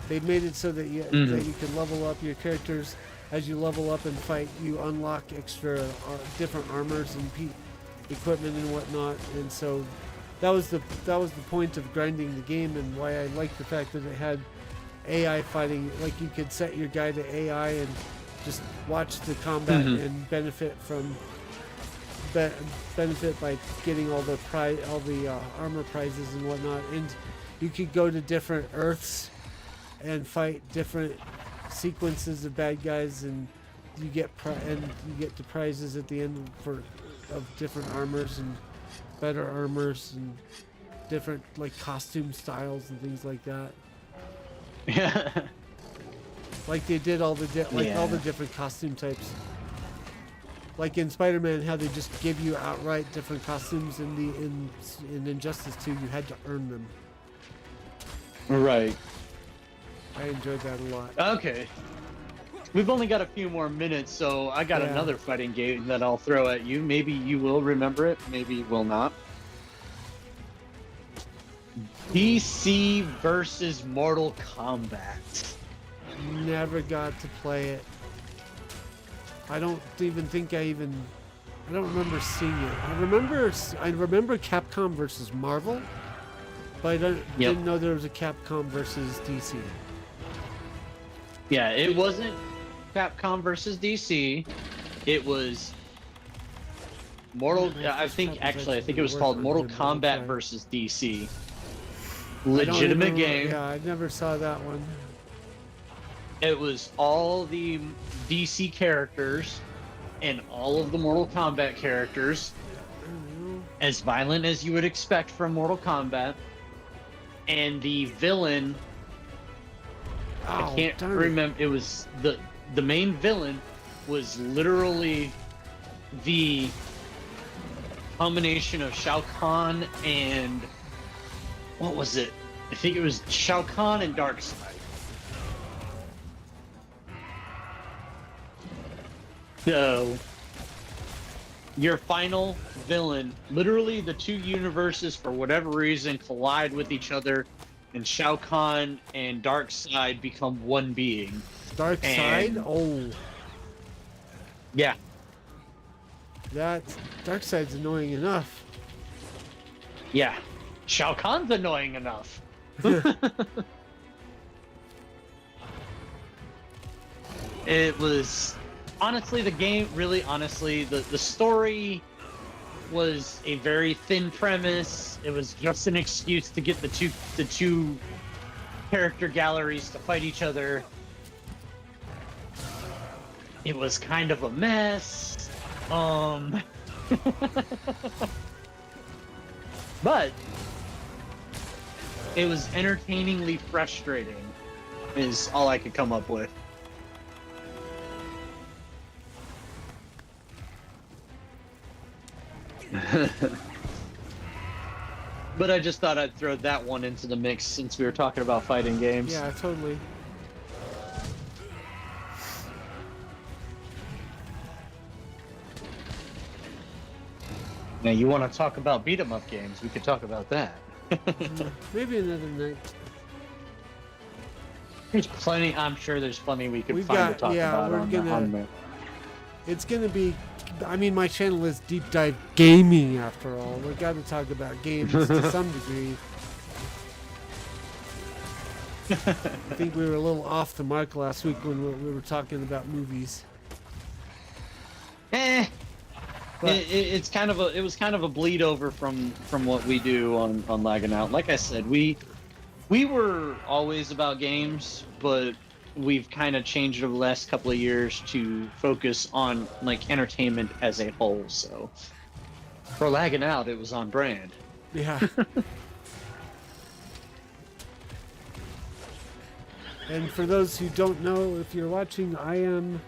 [SPEAKER 2] They made it so that you can level up your characters. As you level up and fight, you unlock extra different armors and equipment and whatnot. And so that was the point of grinding the game, and why I liked the fact that it had AI fighting. Like, you could set your guy to AI and just watch the combat and benefit by getting all the armor prizes and whatnot. And you could go to different Earths and fight different sequences of bad guys, and you get the prizes at the end of different armors and better armors and different costume styles and things like that.
[SPEAKER 3] Yeah.
[SPEAKER 2] Like they did all the different costume types. Like in Spider-Man, how they just give you outright different costumes. In Injustice 2, you had to earn them.
[SPEAKER 3] Right.
[SPEAKER 2] I enjoyed that a lot.
[SPEAKER 3] Okay. We've only got a few more minutes, so I got another fighting game that I'll throw at you. Maybe you will remember it, maybe you will not. DC versus Mortal Kombat.
[SPEAKER 2] Never got to play it. I don't remember seeing it. I remember Capcom versus Marvel, but I didn't know there was a Capcom versus DC.
[SPEAKER 3] Yeah, it wasn't Capcom versus DC. It was Mortal. I think it was called Mortal Kombat versus DC. Legitimate game.
[SPEAKER 2] Yeah, I never saw that one.
[SPEAKER 3] It was all the DC characters and all of the Mortal Kombat characters, as violent as you would expect from Mortal Kombat. And the villain, I can't remember. It was the main villain was literally the combination of Shao Kahn and what was it? I think it was Shao Kahn and Darkseid. So, your final villain, literally the two universes, for whatever reason, collide with each other, and Shao Kahn and Darkseid become one being.
[SPEAKER 2] Darkseid? Oh.
[SPEAKER 3] Yeah.
[SPEAKER 2] That Darkseid's annoying enough.
[SPEAKER 3] Yeah. Shao Kahn's annoying enough. It was... Honestly, the game, really honestly, the story was a very thin premise. It was just an excuse to get the two character galleries to fight each other. It was kind of a mess. But it was entertainingly frustrating, is all I could come up with. But I just thought I'd throw that one into the mix since we were talking about fighting games.
[SPEAKER 2] Yeah, totally.
[SPEAKER 3] Now, you want to talk about beat 'em up games? We could talk about that.
[SPEAKER 2] Maybe another night.
[SPEAKER 3] There's plenty. I'm sure there's plenty we could
[SPEAKER 2] We've
[SPEAKER 3] find
[SPEAKER 2] got-
[SPEAKER 3] to talk
[SPEAKER 2] yeah,
[SPEAKER 3] about
[SPEAKER 2] we're
[SPEAKER 3] on
[SPEAKER 2] gonna-
[SPEAKER 3] the.
[SPEAKER 2] It's gonna be. I mean, my channel is Deep Dive Gaming after all. We got to talk about games to some degree. I think we were a little off the mark last week when we were talking about movies.
[SPEAKER 3] But
[SPEAKER 2] But-
[SPEAKER 3] it was kind of a bleed over from what we do on Lagging Out. Like I said, we were always about games, but we've kind of changed over the last couple of years to focus on like entertainment as a whole. So for Lagging Out, it was on brand.
[SPEAKER 2] Yeah. And for those who don't know, if you're watching, I don't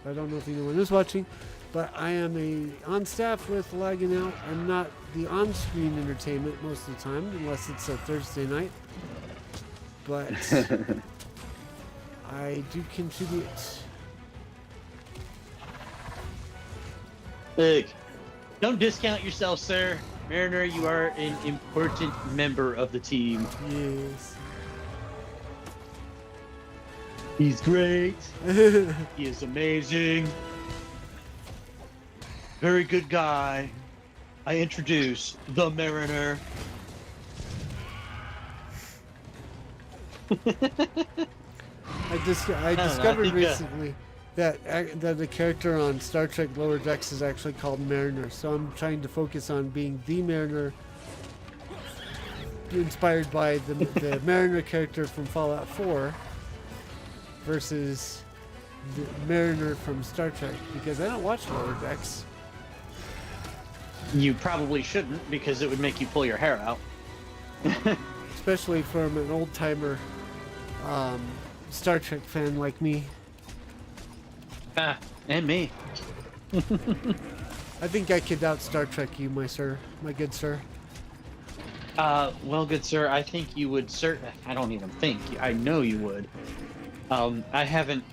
[SPEAKER 2] know if anyone is watching, but I am on staff with Lagging Out. I'm not the on-screen entertainment most of the time, unless it's a Thursday night. But I do contribute.
[SPEAKER 3] Look, don't discount yourself, sir. Mariner, you are an important member of the team.
[SPEAKER 2] Yes.
[SPEAKER 3] He's great. He is amazing. Very good guy. I introduce the Mariner.
[SPEAKER 2] I
[SPEAKER 3] I
[SPEAKER 2] discovered
[SPEAKER 3] think,
[SPEAKER 2] recently that the character on Star Trek Lower Decks is actually called Mariner. So I'm trying to focus on being the Mariner, inspired by the Mariner character from Fallout 4 versus the Mariner from Star Trek, because I don't watch Lower Decks.
[SPEAKER 3] You probably shouldn't, because it would make you pull your hair out.
[SPEAKER 2] Especially from an old-timer Star Trek fan like me.
[SPEAKER 3] Ah, and me.
[SPEAKER 2] I think I could out Star Trek you, my good sir.
[SPEAKER 3] Well, good sir, I think you would I don't even think. I know you would. I haven't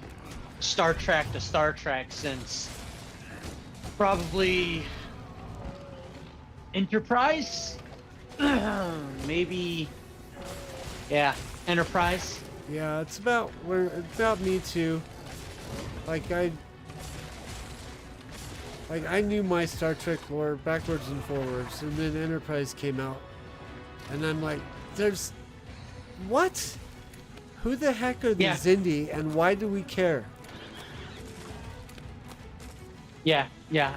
[SPEAKER 3] Star Trek to Star Trek since probably Enterprise? Maybe. Yeah, Enterprise.
[SPEAKER 2] Yeah, it's about me too. I knew my Star Trek lore backwards and forwards, and then Enterprise came out, and I'm like, there's what? Who the heck are the
[SPEAKER 3] Yeah.
[SPEAKER 2] Zindi, and why do we care?
[SPEAKER 3] Yeah,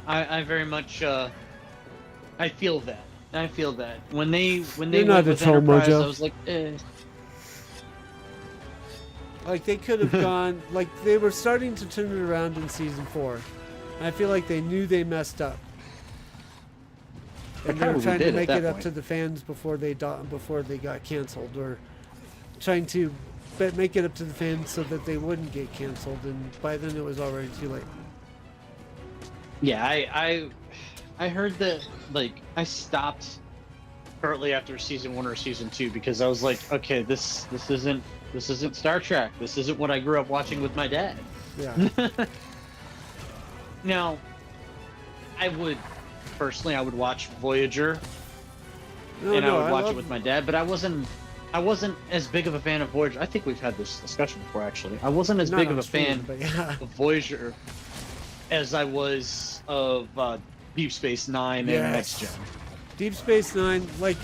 [SPEAKER 3] I very much I feel that. I feel that. When they
[SPEAKER 2] You're not
[SPEAKER 3] went
[SPEAKER 2] a
[SPEAKER 3] with
[SPEAKER 2] troll,
[SPEAKER 3] Enterprise,
[SPEAKER 2] Mojo.
[SPEAKER 3] I was like, eh.
[SPEAKER 2] Like, they could have gone, like, they were starting to turn it around in season 4. And I feel like they knew they messed up. And they were
[SPEAKER 3] probably
[SPEAKER 2] trying to
[SPEAKER 3] did at
[SPEAKER 2] make
[SPEAKER 3] that
[SPEAKER 2] it up
[SPEAKER 3] point.
[SPEAKER 2] to the fans before they got canceled, or trying to make it up to the fans so that they wouldn't get canceled, and by then it was already too late.
[SPEAKER 3] Yeah, I heard that, like, I stopped shortly after season 1 or season 2 because I was like, okay, this isn't Star Trek. This isn't what I grew up watching with my dad.
[SPEAKER 2] Yeah.
[SPEAKER 3] Now, I would watch Voyager, and I would watch it with my dad, but I wasn't as big of a fan of Voyager. I think we've had this discussion before, actually. I wasn't as
[SPEAKER 2] Not
[SPEAKER 3] big
[SPEAKER 2] on
[SPEAKER 3] of a
[SPEAKER 2] stream,
[SPEAKER 3] fan
[SPEAKER 2] but yeah.
[SPEAKER 3] of Voyager as I was of Deep Space Nine and Next Gen.
[SPEAKER 2] Deep Space Nine, like,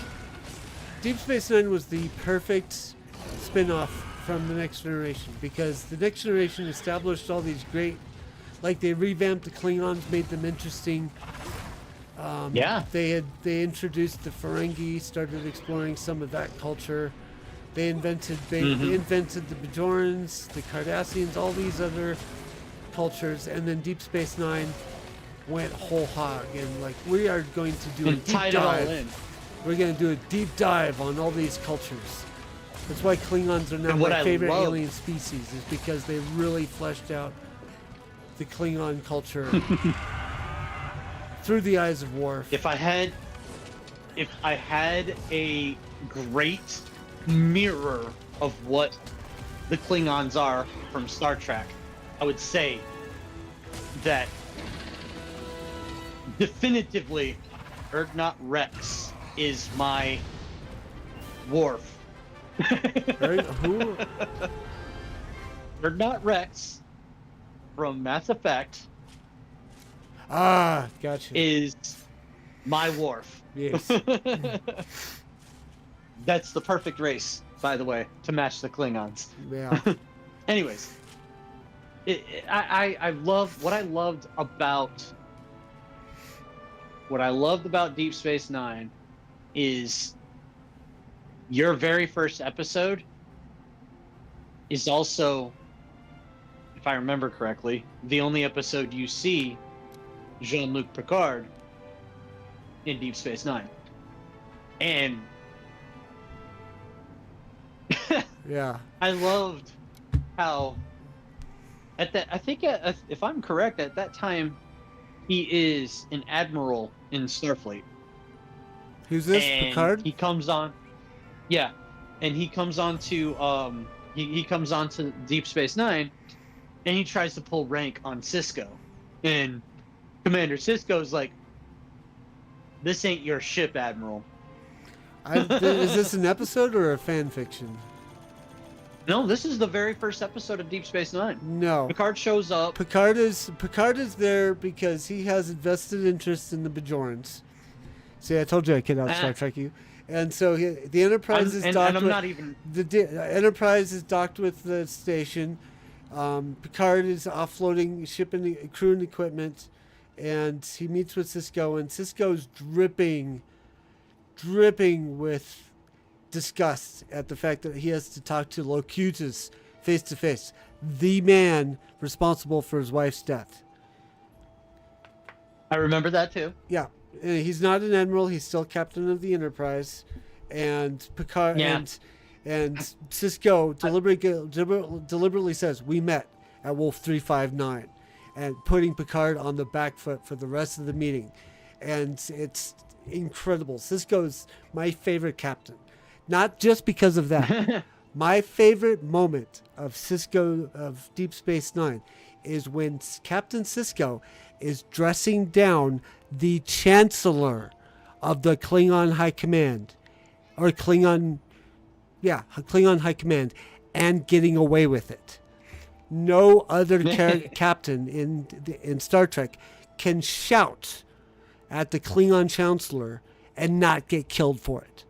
[SPEAKER 2] Deep Space Nine was the perfect spin-off from the Next Generation, because the Next Generation established all these great, like, they revamped the Klingons, made them interesting.
[SPEAKER 3] Yeah.
[SPEAKER 2] They introduced the Ferengi, started exploring some of that culture. They invented the Bajorans, the Cardassians, all these other cultures, and then Deep Space Nine went whole hog, and like, we are going to do a
[SPEAKER 3] And
[SPEAKER 2] deep
[SPEAKER 3] tied it all
[SPEAKER 2] dive.
[SPEAKER 3] in.
[SPEAKER 2] We're going to do a deep dive on all these cultures. That's why Klingons are now
[SPEAKER 3] And what
[SPEAKER 2] my
[SPEAKER 3] I
[SPEAKER 2] favorite
[SPEAKER 3] love-
[SPEAKER 2] alien species, is because they really fleshed out the Klingon culture through the eyes of Worf.
[SPEAKER 3] If I had a great mirror of what the Klingons are from Star Trek, I would say that definitively Erdnot Rex is my Worf.
[SPEAKER 2] Right? Who?
[SPEAKER 3] Erdnot Rex from Mass Effect
[SPEAKER 2] Ah, gotcha.
[SPEAKER 3] is my Worf.
[SPEAKER 2] Yes.
[SPEAKER 3] That's the perfect race, by the way, to match the Klingons.
[SPEAKER 2] Yeah.
[SPEAKER 3] Anyways, I love what I loved about Deep Space Nine is your very first episode is also, if I remember correctly, the only episode you see Jean-Luc Picard in Deep Space Nine. And
[SPEAKER 2] Yeah.
[SPEAKER 3] I loved how if I'm correct, at that time he is an admiral in Starfleet.
[SPEAKER 2] Who's this?
[SPEAKER 3] And
[SPEAKER 2] Picard?
[SPEAKER 3] he comes on, yeah, and he comes on to he comes on to Deep Space Nine, and he tries to pull rank on Cisco, and Commander Cisco's like, "This ain't your ship, Admiral."
[SPEAKER 2] Is this an episode or a fan fiction?
[SPEAKER 3] No, this is the very first episode of Deep Space Nine.
[SPEAKER 2] No.
[SPEAKER 3] Picard shows up.
[SPEAKER 2] Picard is there because he has a vested interest in the Bajorans. See, I told you I could out Star Trek you. And so the Enterprise is docked
[SPEAKER 3] and I'm
[SPEAKER 2] with,
[SPEAKER 3] not even.
[SPEAKER 2] Enterprise is docked with the station. Picard is offloading, shipping crew and equipment, and he meets with Cisco, and Cisco's dripping with disgust at the fact that he has to talk to Locutus face to face, the man responsible for his wife's death.
[SPEAKER 3] I remember that too.
[SPEAKER 2] Yeah, he's not an admiral; he's still captain of the Enterprise, and Picard and Cisco deliberately says, "We met at Wolf 359," and putting Picard on the back foot for the rest of the meeting, and it's incredible. Cisco's my favorite captain. Not just because of that. My favorite moment of Deep Space Nine is when Captain Cisco is dressing down the Chancellor of the Klingon High Command, or Klingon High Command, and getting away with it. No other captain in Star Trek can shout at the Klingon Chancellor and not get killed for it.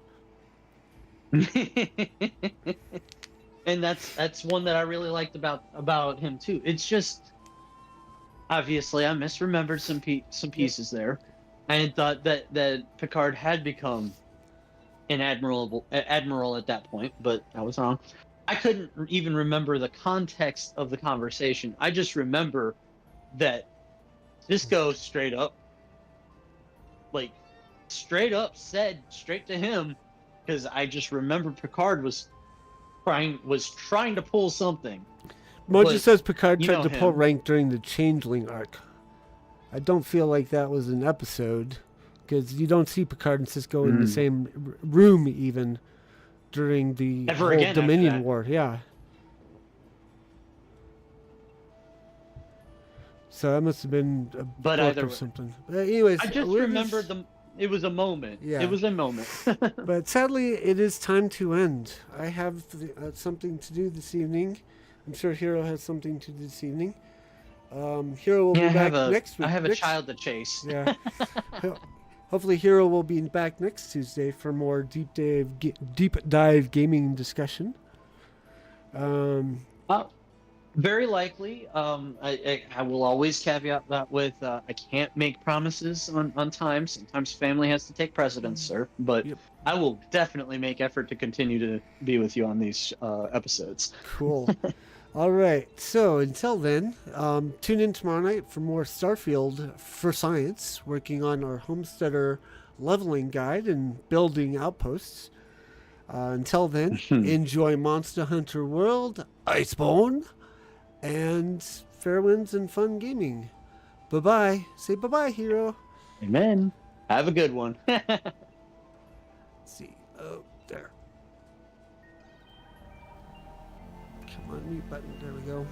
[SPEAKER 3] and that's one that I really liked about him too. It's just obviously I misremembered some pieces there. I had thought that Picard had become an admiral at that point, but I was wrong. I couldn't even remember the context of the conversation. I just remember that Cisco like straight up said straight to him, because I just remember Picard was trying to pull something.
[SPEAKER 2] Mojo
[SPEAKER 3] But
[SPEAKER 2] says Picard
[SPEAKER 3] you
[SPEAKER 2] tried
[SPEAKER 3] know
[SPEAKER 2] to pull
[SPEAKER 3] him.
[SPEAKER 2] rank during the Changeling arc. I don't feel like that was an episode, because you don't see Picard and Cisco in the same room even during the
[SPEAKER 3] Ever
[SPEAKER 2] whole
[SPEAKER 3] again after
[SPEAKER 2] Dominion
[SPEAKER 3] that.
[SPEAKER 2] War. Yeah. So that must have been a
[SPEAKER 3] But
[SPEAKER 2] book
[SPEAKER 3] either
[SPEAKER 2] or
[SPEAKER 3] way,
[SPEAKER 2] something. Anyways,
[SPEAKER 3] I just remembered it was a moment.
[SPEAKER 2] Yeah.
[SPEAKER 3] It was a moment.
[SPEAKER 2] But sadly, it is time to end. I have something to do this evening. I'm sure Hiro has something to do this evening. Hiro will be back next week.
[SPEAKER 3] I have a child to chase.
[SPEAKER 2] Yeah. Hopefully, Hiro will be back next Tuesday for more deep dive gaming discussion.
[SPEAKER 3] Very likely. I will always caveat that with I can't make promises on time. Sometimes family has to take precedence, sir. But
[SPEAKER 2] Yep.
[SPEAKER 3] I will definitely make effort to continue to be with you on these episodes.
[SPEAKER 2] Cool. All right. So until then, tune in tomorrow night for more Starfield for Science, working on our Homesteader leveling guide and building outposts. Until then, enjoy Monster Hunter World, Iceborne, and fair winds and fun gaming. Bye-bye. Say bye-bye, Hiro.
[SPEAKER 3] Amen. Have a good one.
[SPEAKER 2] Let's see. Oh, there. Come on, mute button. There we go.